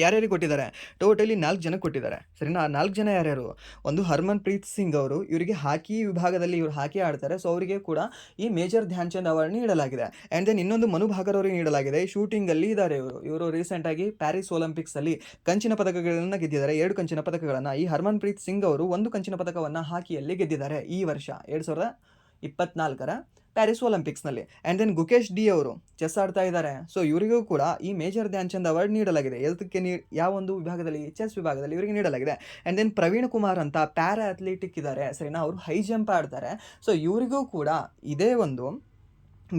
ಯಾರ್ಯಾರಿಗೆ ಕೊಟ್ಟಿದ್ದಾರೆ? ಟೋಟಲಿ 4 ಜನಕ್ಕೆ ಕೊಟ್ಟಿದ್ದಾರೆ, ಸರಿನಾ. 4 ಜನ ಯಾರ್ಯಾರು? ಒಂದು ಹರ್ಮನ್ಪ್ರೀತ್ ಸಿಂಗ್ ಅವರು, ಇವರಿಗೆ ಹಾಕಿ ವಿಭಾಗದಲ್ಲಿ ಇವರು ಹಾಕಿ ಆಡ್ತಾರೆ, ಸೊ ಅವರಿಗೆ ಕೂಡ ಈ ಮೇಜರ್ ಧ್ಯಾನ್ ಚಂದ್ ಅವಾರ್ಡ್ ನೀಡಲಾಗಿದೆ. ಆ್ಯಂಡ್ ದೆನ್ ಇನ್ನೊಂದು ಮನು ಭಾಕರ್ ಅವರಿಗೆ ನೀಡಲಾಗಿದೆ. ಶೂಟಿಂಗಲ್ಲಿ ಇದ್ದಾರೆ ಇವರು ರೀಸೆಂಟಾಗಿ ಪ್ಯಾರಿಸ್ ಒಲಿಂಪಿಕ್ಸಲ್ಲಿ ಕಂಚಿನ ಪದಕಗಳನ್ನು ಗೆದ್ದಿದ್ದಾರೆ, 2 ಕಂಚಿನ ಪದಕಗಳನ್ನು. ಈ ಹರ್ಮನ್ಪ್ರೀತ್ ಸಿಂಗ್ ಅವರು 1 ಕಂಚಿನ ಪದಕವನ್ನು ಹಾಕಿಯಲ್ಲಿ ಗೆದ್ದಿದ್ದಾರೆ ಈ ವರ್ಷ 2024ರ ಪ್ಯಾರಿಸ್ ಒಲಿಂಪಿಕ್ಸ್ನಲ್ಲಿ. ಆ್ಯಂಡ್ ದೆನ್ ಗುಕೇಶ್ ಡಿ ಅವರು ಚೆಸ್ ಆಡ್ತಾ ಇದ್ದಾರೆ, ಸೊ ಇವರಿಗೂ ಕೂಡ ಈ ಮೇಜರ್ ಧ್ಯಾನ್ ಚಂದ್ ಅವಾರ್ಡ್ ನೀಡಲಾಗಿದೆ. ಎದಕ್ಕೆ ಯಾವ ಒಂದು ವಿಭಾಗದಲ್ಲಿ? ಚೆಸ್ ವಿಭಾಗದಲ್ಲಿ ಇವರಿಗೆ ನೀಡಲಾಗಿದೆ. ಆ್ಯಂಡ್ ದೆನ್ ಪ್ರವೀಣ್ ಕುಮಾರ್ ಅಂತ ಪ್ಯಾರಾ ಅಥ್ಲೆಟಿಕ್ ಇದ್ದಾರೆ, ಸರಿನಾ. ಅವರು ಹೈ ಜಂಪ್ ಆಡ್ತಾರೆ, ಸೊ ಇವರಿಗೂ ಕೂಡ ಇದೇ ಒಂದು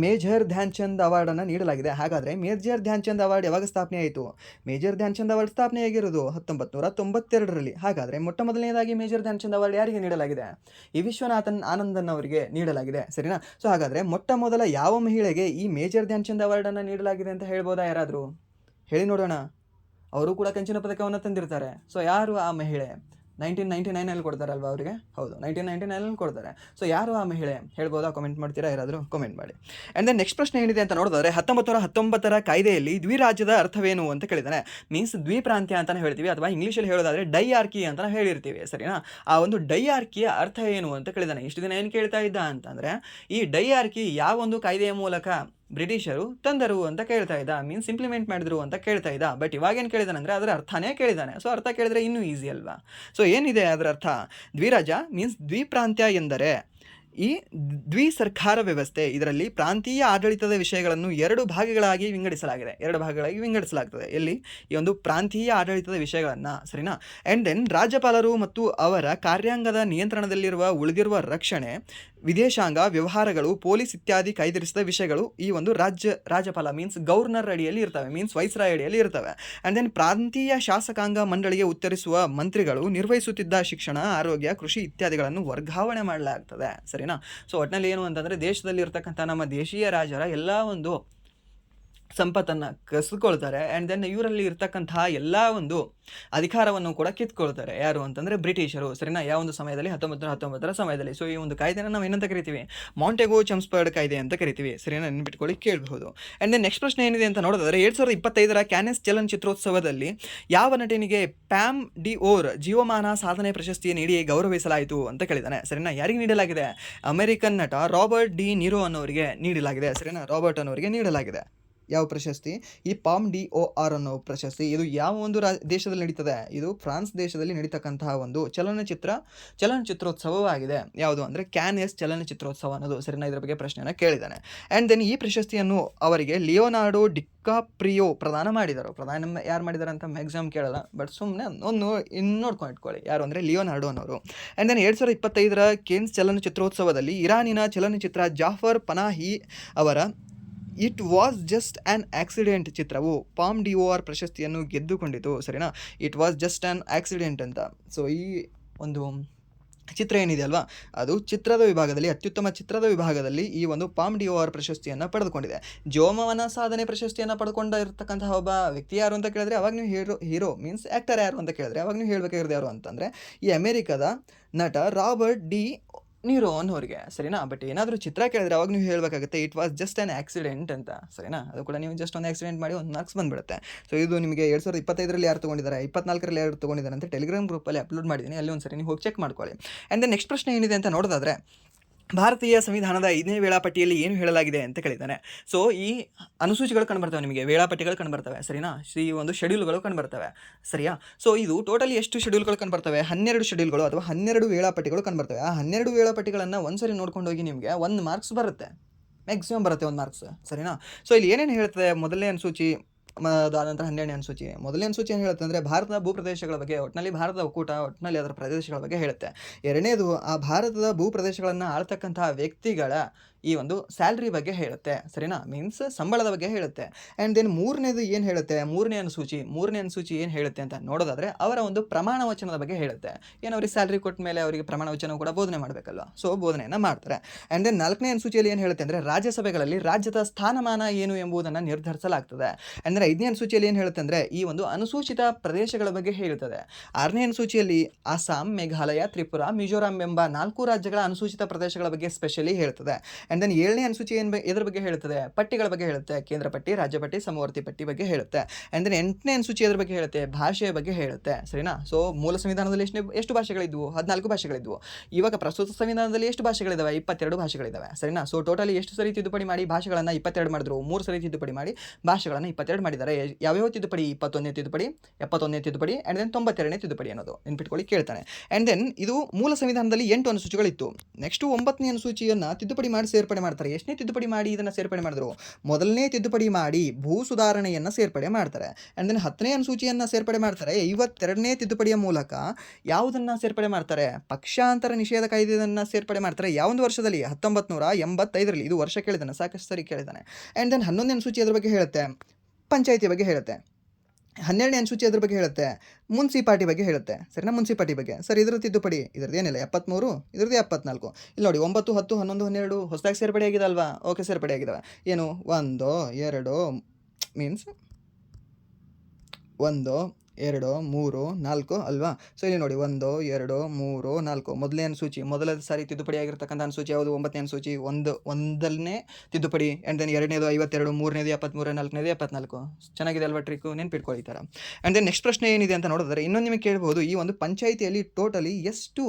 ಮೇಜರ್ ಧ್ಯಾನ್ ಚಂದ್ ಅವಾರ್ಡನ್ನು ನೀಡಲಾಗಿದೆ. ಹಾಗಾದರೆ ಮೇಜರ್ ಧ್ಯಾನ್ ಚಂದ್ ಅವಾರ್ಡ್ ಯಾವಾಗ ಸ್ಥಾಪನೆ ಆಯಿತು? Major Dhyan Chand award ಸ್ಥಾಪನೆಯಾಗಿರೋದು 1992ರಲ್ಲಿ. ಹಾಗಾದರೆ ಮೊಟ್ಟ ಮೊದಲನೇದಾಗಿ ಮೇಜರ್ ಧ್ಯಾನ್ ಚಂದ್ ಅವಾರ್ಡ್ ಯಾರಿಗೆ ನೀಡಲಾಗಿದೆ? ಈ ವಿಶ್ವನಾಥನ್ ಆನಂದನ್ ಅವರಿಗೆ ನೀಡಲಾಗಿದೆ, ಸರಿನಾ. ಸೊ ಹಾಗಾದರೆ ಮೊಟ್ಟ ಮೊದಲ ಯಾವ ಮಹಿಳೆಗೆ ಈ ಮೇಜರ್ ಧ್ಯಾನ್ ಚಂದ್ ಅವಾರ್ಡನ್ನು ನೀಡಲಾಗಿದೆ ಅಂತ ಹೇಳ್ಬೋದಾ ಯಾರಾದರೂ? ಹೇಳಿ ನೋಡೋಣ. ಅವರು ಕೂಡ ಕಂಚಿನ ಪದಕವನ್ನು ತಂದಿರ್ತಾರೆ. ಸೊ ಯಾರು ಆ ಮಹಿಳೆ? 1999ನಲ್ಲಿ ಕೊಡ್ತಾರಲ್ವ ಅವರಿಗೆ? ಹೌದು, 1999ನಲ್ಲಿ ಕೊಡ್ತಾರೆ. ಸೊ ಯಾರು ಆ ಮಹಿಳೆ ಹೇಳ್ಬೋದಾ? ಕಾಮೆಂಟ್ ಮಾಡ್ತೀರಾ ಯಾರಾದರೂ? ಕಾಮೆಂಟ್ ಮಾಡಿ. ಆ್ಯಂಡ್ ದೆನ್ ನೆಕ್ಸ್ಟ್ ಪ್ರಶ್ನೆ ಏನಿದೆ ಅಂತ ನೋಡಿದ್ರೆ, 1919ರ ಕಾಯ್ದೆಯಲ್ಲಿ ದ್ವಿರಾಜ್ಯದ ಅರ್ಥವೇನು ಅಂತ ಕೇಳಿದ್ದಾನೆ. ಮೀನ್ಸ್ ದ್ವಿಪ್ರಾಂತ್ಯ ಅಂತಲೇ ಹೇಳ್ತೀವಿ, ಅಥವಾ ಇಂಗ್ಲೀಷಲ್ಲಿ ಹೇಳೋದಾದರೆ ಡೈಆರ್ಕಿ ಅಂತ ಹೇಳಿರ್ತೀವಿ, ಸರಿನಾ. ಆ ಒಂದು ಡೈಆರ್ಕಿಯ ಅರ್ಥ ಏನು ಅಂತ ಕೇಳಿದ್ದಾನೆ. ಇಷ್ಟು ದಿನ ಏನು ಕೇಳ್ತಾ ಇದ್ದ ಅಂತಂದರೆ, ಈ ಡೈಆರ್ಕಿ ಯಾವ ಒಂದು ಕಾಯ್ದೆಯ ಮೂಲಕ ಬ್ರಿಟಿಷರು ತಂದರು ಅಂತ ಕೇಳ್ತಾ ಇದ್ದ, ಮೀನ್ಸ್ ಇಂಪ್ಲಿಮೆಂಟ್ ಮಾಡಿದ್ರು ಅಂತ ಕೇಳ್ತಾ ಇದ್ದ. ಬಟ್ ಇವಾಗೇನು ಕೇಳಿದಾನಂದರೆ ಅದರ ಅರ್ಥನೇ ಕೇಳಿದ್ದಾನೆ. ಸೊ ಅರ್ಥ ಕೇಳಿದ್ರೆ ಇನ್ನೂ ಈಸಿ ಅಲ್ವಾ? ಸೊ ಏನಿದೆ ಅದರ ಅರ್ಥ? ದ್ವಿರಾಜ್ಯ ಮೀನ್ಸ್ ದ್ವಿಪ್ರಾಂತ್ಯ ಎಂದರೆ ಈ ಸರ್ಕಾರ ವ್ಯವಸ್ಥೆ, ಇದರಲ್ಲಿ ಪ್ರಾಂತೀಯ ಆಡಳಿತದ ವಿಷಯಗಳನ್ನು 2 ಭಾಗಗಳಾಗಿ ವಿಂಗಡಿಸಲಾಗ್ತದೆ. ಎಲ್ಲಿ? ಈ ಒಂದು ಪ್ರಾಂತೀಯ ಆಡಳಿತದ ವಿಷಯಗಳನ್ನು, ಸರಿನಾ. ಆ್ಯಂಡ್ ದೆನ್ ರಾಜ್ಯಪಾಲರು ಮತ್ತು ಅವರ ಕಾರ್ಯಾಂಗದ ನಿಯಂತ್ರಣದಲ್ಲಿರುವ ಉಳಿದಿರುವ ರಕ್ಷಣೆ ವಿದೇಶಾಂಗ ವ್ಯವಹಾರಗಳು, ಪೊಲೀಸ್ ಇತ್ಯಾದಿ ಕಾಯ್ದಿರಿಸಿದ ವಿಷಯಗಳು ಈ ಒಂದು ರಾಜ್ಯಪಾಲ ಮೀನ್ಸ್ ಗವರ್ನರ್ ಅಡಿಯಲ್ಲಿ ಇರ್ತವೆ, ಮೀನ್ಸ್ ವೈಸ್ರಾಯ್ ಅಡಿಯಲ್ಲಿ ಇರ್ತವೆ. ಆ್ಯಂಡ್ ದೆನ್ ಪ್ರಾಂತೀಯ ಶಾಸಕಾಂಗ ಮಂಡಳಿಗೆ ಉತ್ತರಿಸುವ ಮಂತ್ರಿಗಳು ನಿರ್ವಹಿಸುತ್ತಿದ್ದ ಶಿಕ್ಷಣ, ಆರೋಗ್ಯ, ಕೃಷಿ ಇತ್ಯಾದಿಗಳನ್ನು ವರ್ಗಾವಣೆ ಮಾಡಲಾಗ್ತದೆ. ಸರಿನಾ? ಸೊ ಒಟ್ಟಿನಲ್ಲಿ ಏನು ಅಂತಂದರೆ ದೇಶದಲ್ಲಿ ಇರ್ತಕ್ಕಂಥ ನಮ್ಮ ದೇಶೀಯ ರಾಜರ ಎಲ್ಲ ಒಂದು ಸಂಪತ್ತನ್ನು ಕಸಿದುಕೊಳ್ತಾರೆ. ಆ್ಯಂಡ್ ದೆನ್ ಇವರಲ್ಲಿ ಇರ್ತಕ್ಕಂತಹ ಎಲ್ಲ ಒಂದು ಅಧಿಕಾರವನ್ನು ಕೂಡ ಕಿತ್ಕೊಳ್ತಾರೆ. ಯಾರು ಅಂತಂದರೆ ಬ್ರಿಟಿಷರು. ಸರಿನಾ? ಯಾವ ಒಂದು ಸಮಯದಲ್ಲಿ 1919 ಸಮಯದಲ್ಲಿ. ಸೊ ಈ ಒಂದು ಕಾಯ್ದೆನ ನಾವು ಏನಂತ ಕರಿತೀವಿ? ಮಾಂಟೆಗೋ ಚೆಮ್ಸ್ಫರ್ಡ್ ಕಾಯ್ದೆ ಅಂತ ಕರಿತೀವಿ. ಸರಿನಾ? ನೆನ್ಪಿಟ್ಕೊಳ್ಳಿ ಕೇಳಬಹುದು. ಆ್ಯಂಡ್ ದೆನ್ ನೆಕ್ಸ್ಟ್ ಪ್ರಶ್ನೆ ಏನಿದೆ ಅಂತ ನೋಡಿದ್ರೆ 2025 ಕ್ಯಾನೆಸ್ ಚಲನಚಿತ್ರೋತ್ಸವದಲ್ಲಿ ಯಾವ ನಟನಿಗೆ ಪ್ಯಾಮ್ ಡಿ ಓರ್ ಜೀವಮಾನ ಸಾಧನೆ ಪ್ರಶಸ್ತಿ ನೀಡಿ ಗೌರವಿಸಲಾಯಿತು ಅಂತ ಕೇಳಿದ್ದಾನೆ. ಸರಿನಾ? ಯಾರಿಗೆ ನೀಡಲಾಗಿದೆ? ಅಮೆರಿಕನ್ ನಟ ರಾಬರ್ಟ್ ಡಿ ನಿರೋ ಅನ್ನೋರಿಗೆ ನೀಡಲಾಗಿದೆ. ಸರಿನಾ? ರಾಬರ್ಟ್ ಅನ್ನೋರಿಗೆ ನೀಡಲಾಗಿದೆ. ಯಾವ ಪ್ರಶಸ್ತಿ? ಈ ಪಾಮ್ ಡಿ ಓ ಆರ್ ಅನ್ನೋ ಪ್ರಶಸ್ತಿ. ಇದು ಯಾವ ಒಂದು ದೇಶದಲ್ಲಿ ನಡೀತದೆ? ಇದು ಫ್ರಾನ್ಸ್ ದೇಶದಲ್ಲಿ ನಡೀತಕ್ಕಂತಹ ಒಂದು ಚಲನಚಿತ್ರೋತ್ಸವವಾಗಿದೆ. ಯಾವುದು ಅಂದರೆ ಕ್ಯಾನೆಸ್ ಚಲನಚಿತ್ರೋತ್ಸವ ಅನ್ನೋದು. ಸರಿನಾ? ಇದರ ಬಗ್ಗೆ ಪ್ರಶ್ನೆಯನ್ನು ಕೇಳಿದ್ದಾನೆ. ಆ್ಯಂಡ್ ದೆನ್ ಈ ಪ್ರಶಸ್ತಿಯನ್ನು ಅವರಿಗೆ ಲಿಯೋನಾರ್ಡೋ ಡಿಕಾಪ್ರಿಯೋ ಪ್ರದಾನ ಮಾಡಿದರು. ಪ್ರದಾನ ಯಾರು ಮಾಡಿದ್ದಾರೆ ಅಂತ ಮ್ಯಾಕ್ಸಿಮಮ್ ಕೇಳಲ್ಲ, ಬಟ್ ಸುಮ್ಮನೆ ಒಂದು ನೋಡ್ಕೊಂಡು ಇಟ್ಕೊಳ್ಳಿ. ಯಾರು ಅಂದರೆ ಲಿಯೋನಾರ್ಡೋ ಅನ್ನೋರು. ಆ್ಯಂಡ್ ದೆನ್ 2025 ಕೇನ್ಸ್ ಚಲನಚಿತ್ರೋತ್ಸವದಲ್ಲಿ ಇರಾನಿನ ಚಲನಚಿತ್ರ ಜಾಫರ್ ಪನಾಹಿ ಅವರ it was just an accident ಚಿತ್ರವು ಪಾಮ್ ಡಿ ಓ ಆರ್ ಪ್ರಶಸ್ತಿಯನ್ನು ಗೆದ್ದುಕೊಂಡಿತು. ಸರಿನಾ? It was just an accident ಅಂತ. ಸೊ ಈ ಒಂದು ಚಿತ್ರ ಏನಿದೆ ಅಲ್ವಾ, ಅದು ಚಿತ್ರದ ವಿಭಾಗದಲ್ಲಿ ಅತ್ಯುತ್ತಮ ಚಿತ್ರದ ವಿಭಾಗದಲ್ಲಿ ಈ ಒಂದು ಪಾಮ್ ಡಿ ಓ ಆರ್ ಪ್ರಶಸ್ತಿಯನ್ನು ಪಡೆದುಕೊಂಡಿದೆ. ಜೀವಮಾನ ಸಾಧನೆ ಪ್ರಶಸ್ತಿಯನ್ನು ಪಡ್ಕೊಂಡಿರ್ತಕ್ಕಂತಹ ಒಬ್ಬ ವ್ಯಕ್ತಿ ಯಾರು ಅಂತ ಕೇಳಿದ್ರೆ ಅವಾಗ ನೀವು ಹೀರೋ ಮೀನ್ಸ್ ಆ್ಯಕ್ಟರ್ ಯಾರು ಅಂತ ಕೇಳಿದ್ರೆ ಅವಾಗ ನೀವು ಹೇಳಬೇಕಾಗಿರೋದು ಯಾರು ಅಂತಂದರೆ ಈ ಅಮೆರಿಕದ ನಟ ರಾಬರ್ಟ್ ಡಿ ನೀರೋ ಅನ್ನೋರಿಗೆ. ಸರಿನಾ? ಬಟ್ ಏನಾದರೂ ಚಿತ್ರ ಕೇಳಿದ್ರೆ ಅವಾಗ ನೀವು ಹೇಳಬೇಕಾಗುತ್ತೆ it was just an accident ಅಂತ. ಸರಿನಾ? ಅದು ಕೂಡ ನೀವು ಜಸ್ಟ್ ಒಂದು ಆಕ್ಸಿಡೆಂಟ್ ಮಾಡಿ ಒಂದು ಮಾರ್ಕ್ಸ್ ಬಂದುಬಿಡುತ್ತೆ. ಸೊ ಇದು ನಿಮಗೆ 2025 ಯಾರು ತೊಗೊಂಡಿದ್ದಾರೆ, 24 ಯಾರು ತೊಗೊಂಡಿದ್ದಾರೆ ಅಂತ ಟೆಲಿಗ್ರಾಮ್ ಗ್ರೂಪಲ್ಲಿ ಅಪ್ಲೋಡ್ ಮಾಡಿದ್ದೀನಿ. ಅಲ್ಲಿ ಒಂದು ಸರಿ ನೀವು ಹೋಗಿ ಚೆಕ್ ಮಾಡ್ಕೊಳ್ಳಿ. ಆ್ಯಂಡ್ ದೆನ್ ನೆಕ್ಸ್ಟ್ ಪ್ರಶ್ನೆ ಏನಿದೆ ಅಂತ ನೋಡೋದಾದರೆ ಭಾರತೀಯ ಸಂವಿಧಾನದ 5ನೇ ವೇಳಾಪಟ್ಟಿಯಲ್ಲಿ ಏನು ಹೇಳಲಾಗಿದೆ ಅಂತ ಕೇಳಿದ್ದಾನೆ. ಸೊ ಈ ಅನುಸೂಚಿಗಳು ಕಂಡುಬರ್ತವೆ, ನಿಮಗೆ ವೇಳಾಪಟ್ಟಿಗಳು ಕಂಡುಬರ್ತವೆ. ಸರಿನಾ? ಈ ಒಂದು ಶೆಡ್ಯೂಲ್ಗಳು ಕಂಡುಬರ್ತವೆ. ಸರಿಯಾ? ಸೊ ಇದು ಟೋಟಲಿ ಎಷ್ಟು ಶೆಡ್ಯೂಲ್ಗಳು ಕಂಡುಬರ್ತವೆ? 12 ಶೆಡ್ಯೂಲ್ಗಳು ಅಥವಾ 12 ವೇಳಾಪಟ್ಟಿಗಳು ಕಂಡುಬರ್ತವೆ. ಆ 12 ವೇಳಾಪಟ್ಟಿಗಳನ್ನು ಒಂದ್ಸರಿ ನೋಡ್ಕೊಂಡು ಹೋಗಿ ನಿಮಗೆ 1 ಮಾರ್ಕ್ಸ್ ಬರುತ್ತೆ, ಮ್ಯಾಕ್ಸಿಮಮ್ ಬರುತ್ತೆ 1 ಮಾರ್ಕ್ಸ್. ಸರಿನಾ? ಸೊ ಇಲ್ಲಿ ಏನೇನು ಹೇಳ್ತದೆ? ಮೊದಲನೇ ಅನುಸೂಚಿ ಅದಾನಂತರ 12ನೇ ಅನುಸೂಚಿ. ಮೊದಲನೇ ಅನುಸೂಚಿ ಏನು ಹೇಳುತ್ತೆ ಅಂದರೆ ಭಾರತದ ಭೂಪ್ರದೇಶಗಳ ಬಗ್ಗೆ, ಒಟ್ಟಿನಲ್ಲಿ ಭಾರತದ ಒಕ್ಕೂಟ, ಒಟ್ಟಿನಲ್ಲಿ ಅದರ ಪ್ರದೇಶಗಳ ಬಗ್ಗೆ ಹೇಳುತ್ತೆ. ಎರಡನೇದು ಆ ಭಾರತದ ಭೂಪ್ರದೇಶಗಳನ್ನು ಆಳ್ತಕ್ಕಂತಹ ವ್ಯಕ್ತಿಗಳ ಈ ಒಂದು ಸ್ಯಾಲ್ರಿ ಬಗ್ಗೆ ಹೇಳುತ್ತೆ. ಸರಿನಾ? ಮೀನ್ಸ್ ಸಂಬಳದ ಬಗ್ಗೆ ಹೇಳುತ್ತೆ. ಆ್ಯಂಡ್ ದೆನ್ ಮೂರನೇದು ಏನು ಹೇಳುತ್ತೆ? ಮೂರನೇ ಅನುಸೂಚಿ ಏನು ಹೇಳುತ್ತೆ ಅಂತ ನೋಡೋದಾದರೆ ಅವರ ಒಂದು ಪ್ರಮಾಣ ವಚನದ ಬಗ್ಗೆ ಹೇಳುತ್ತೆ. ಏನು ಅವ್ರಿಗೆ ಸ್ಯಾಲ್ರಿ ಕೊಟ್ಟ ಮೇಲೆ ಅವರಿಗೆ ಪ್ರಮಾಣ ವಚನ ಕೂಡ ಬೋಧನೆ ಮಾಡಬೇಕಲ್ವ, ಸೊ ಬೋಧನೆಯನ್ನು ಮಾಡ್ತಾರೆ. ಆ್ಯಂಡ್ ದೆನ್ 4ನೇ ಅನುಸೂಚಿಯಲ್ಲಿ ಏನು ಹೇಳುತ್ತೆ ಅಂದರೆ ರಾಜ್ಯಸಭೆಗಳಲ್ಲಿ ರಾಜ್ಯದ ಸ್ಥಾನಮಾನ ಏನು ಎಂಬುದನ್ನು ನಿರ್ಧರಿಸಲಾಗ್ತದೆ. ಅಂದರೆ 5ನೇ ಅನುಸೂಚಿಯಲ್ಲಿ ಏನು ಹೇಳುತ್ತೆ ಅಂದರೆ ಈ ಒಂದು ಅನುಸೂಚಿತ ಪ್ರದೇಶಗಳ ಬಗ್ಗೆ ಹೇಳುತ್ತದೆ. 6ನೇ ಅನುಸೂಚಿಯಲ್ಲಿ ಅಸ್ಸಾಂ, ಮೇಘಾಲಯ, ತ್ರಿಪುರಾ, ಮಿಜೋರಾಂ ಎಂಬ 4 ರಾಜ್ಯಗಳ ಅನುಸೂಚಿತ ಪ್ರದೇಶಗಳ ಬಗ್ಗೆ ಸ್ಪೆಷಲಿ ಹೇಳ್ತದೆ. ಆ್ಯಂಡ್ ದೆನ್ 7ನೇ ಅನುಸೂಚಿ ಎದ್ರ ಬಗ್ಗೆ ಹೇಳುತ್ತದೆ? ಪಟ್ಟಿಗಳ ಬಗ್ಗೆ ಹೇಳುತ್ತೆ. ಕೇಂದ್ರ ಪಟ್ಟಿ, ರಾಜ್ಯ ಪಟ್ಟಿ, ಸಮವರ್ತಿ ಪಟ್ಟಿ ಬಗ್ಗೆ ಹೇಳುತ್ತೆ. ಆ್ಯಂಡ್ ದೆನ್ 8ನೇ ಅನುಸೂಚಿ ಎದ್ರ ಬಗ್ಗೆ ಹೇಳುತ್ತೆ? ಭಾಷೆಯ ಬಗ್ಗೆ ಹೇಳುತ್ತೆ. ಸರಿನಾ? ಸೊ ಮೂಲ ಸಂವಿಧಾನದಲ್ಲಿ ಎಷ್ಟು ಭಾಷೆಗಳಿದ್ವು? 14 ಭಾಷೆಗಳಿದ್ವು. ಇವಾಗ ಪ್ರಸ್ತುತ ಸಂವಿಧಾನದಲ್ಲಿ ಎಷ್ಟು ಭಾಷೆಗಳಿದ್ದಾವೆ? 22 ಭಾಷೆಗಳಿದ್ದಾವೆ. ಸರಿನಾ? ಸೊ ಟೋಟಲಿ ಎಷ್ಟು ಸರಿ ತಿದ್ದುಪಡಿ ಮಾಡಿ ಭಾಷೆಗಳನ್ನು 22 ಮಾಡಿದ್ರು? 3 ಸರಿ ತಿದ್ದುಪಡಿ ಮಾಡಿ ಭಾಷೆಗಳನ್ನು 22 ಮಾಡಿದ್ದಾರೆ. ಯಾವ್ಯಾವ ತಿದ್ದುಪಡಿ? 21ನೇ ತಿದ್ದುಪಡಿ, 71ನೇ ತಿದ್ದುಪಡಿ, ಆ್ಯಂಡ್ ದೆನ್ 92ನೇ ತಿದ್ದುಪಡಿ ಅನ್ನೋದು ನೆನ್ಪಿಟ್ಕೊಳ್ಳಿ ಕೇಳ್ತಾನೆ. ಆ್ಯಂಡ್ ದೆನ್ ಇದು ಮೂಲ ಸಂವಿಧಾನದಲ್ಲಿ 8 ಅನುಸೂಚಿಗಳಿತ್ತು. ನೆಕ್ಸ್ಟ್ 9ನೇ ಅನುಸೂಚಿಯನ್ನು ತಿದ್ದುಪಡಿ ಮಾಡಿ ಸೇರ್ಪಡೆ ಮಾಡ್ತಾರೆ. ಎಷ್ಟನೇ ತಿದ್ದುಪಡಿ ಮಾಡಿ ಇದನ್ನು ಸೇರ್ಪಡೆ ಮಾಡಿದ್ರು? ಮೊದಲನೇ ತಿದ್ದುಪಡಿ ಮಾಡಿ ಭೂ ಸುಧಾರಣೆಯನ್ನು ಸೇರ್ಪಡೆ ಮಾಡ್ತಾರೆ. ಆ್ಯಂಡ್ ದೆನ್ 10ನೇ ಅನುಸೂಚಿಯನ್ನು ಸೇರ್ಪಡೆ ಮಾಡ್ತಾರೆ. 52ನೇ ತಿದ್ದುಪಡಿಯ ಮೂಲಕ ಯಾವುದನ್ನು ಸೇರ್ಪಡೆ ಮಾಡ್ತಾರೆ? ಪಕ್ಷಾಂತರ ನಿಷೇಧ ಕಾಯ್ದೆಯನ್ನು ಸೇರ್ಪಡೆ ಮಾಡ್ತಾರೆ. ಯಾವೊಂದು ವರ್ಷದಲ್ಲಿ? 1985ರಲ್ಲಿ. ಇದು ವರ್ಷ ಕೇಳಿದ್ದಾನೆ, ಸಾಕಷ್ಟು ಸರಿ ಕೇಳಿದ್ದಾನೆ. ಆ್ಯಂಡ್ ದೆನ್ 11ನೇ ಅನುಸೂಚಿ ಅದ್ರ ಬಗ್ಗೆ ಹೇಳುತ್ತೆ? ಪಂಚಾಯಿತಿ ಬಗ್ಗೆ ಹೇಳುತ್ತೆ. 12ನೇ ಅನುಸೂಚಿ ಅದ್ರ ಬಗ್ಗೆ ಹೇಳುತ್ತೆ? ಮುನ್ಸಿಪಾಲ್ಟಿ ಬಗ್ಗೆ ಹೇಳುತ್ತೆ. ಸರಿನಾ? ಮುನ್ಸಿಪಾಲ್ಟಿ ಬಗ್ಗೆ. ಸರ್ ಇದ್ರ ತಿದ್ದುಪಡಿ ಇದ್ರದ್ದು ಏನಿಲ್ಲ, 73, ಇದ್ರದ್ದು 74. ಇಲ್ಲಿ ನೋಡಿ 9, 10, 11, 12 ಹೊಸದಾಗಿ ಸೇರ್ಪಡೆ ಆಗಿದಲ್ವಾ? ಓಕೆ, ಸೇರ್ಪಡೆ ಆಗಿದ್ದಾವೆ. ಏನು 1, 2 ಮೀನ್ಸ್ 1, 2, 3, 4 ಅಲ್ವಾ? ಸೊ ಇಲ್ಲಿ ನೋಡಿ 1, 2, 3, 4 ಮೊದಲನೇ ಅನುಸೂಚಿ, ಮೊದಲ ಸಾರಿ ತಿದ್ದುಪಡಿ ಆಗಿರ್ತಕ್ಕಂಥ ಅನುಸೂಚಿ ಯಾವುದು? 9ನೇ ಅನುಸೂಚಿ. ಒಂದನೇ ತಿದ್ದುಪಡಿ. ಆ್ಯಂಡ್ ದೆನ್ 2ನೇದು 52, 3ನೇದು 73, 4ನೇದು 74. ಚೆನ್ನಾಗಿದೆ ಅಲ್ವಾ ಟ್ರಿಕ್ಕು? ನೆನ್ಪಿಟ್ಕೊಳ್ಳಿ ಈ ಥರ. ಆ್ಯಂಡ್ ದೆನ್ ನೆಕ್ಸ್ಟ್ ಪ್ರಶ್ನೆ ಏನಿದೆ ಅಂತ ನೋಡಿದ್ರೆ ಇನ್ನೊಂದು ನಿಮಗೆ ಕೇಳ್ಬೋದು, ಈ ಒಂದು ಪಂಚಾಯಿತಿಯಲ್ಲಿ ಟೋಟಲಿ ಎಷ್ಟು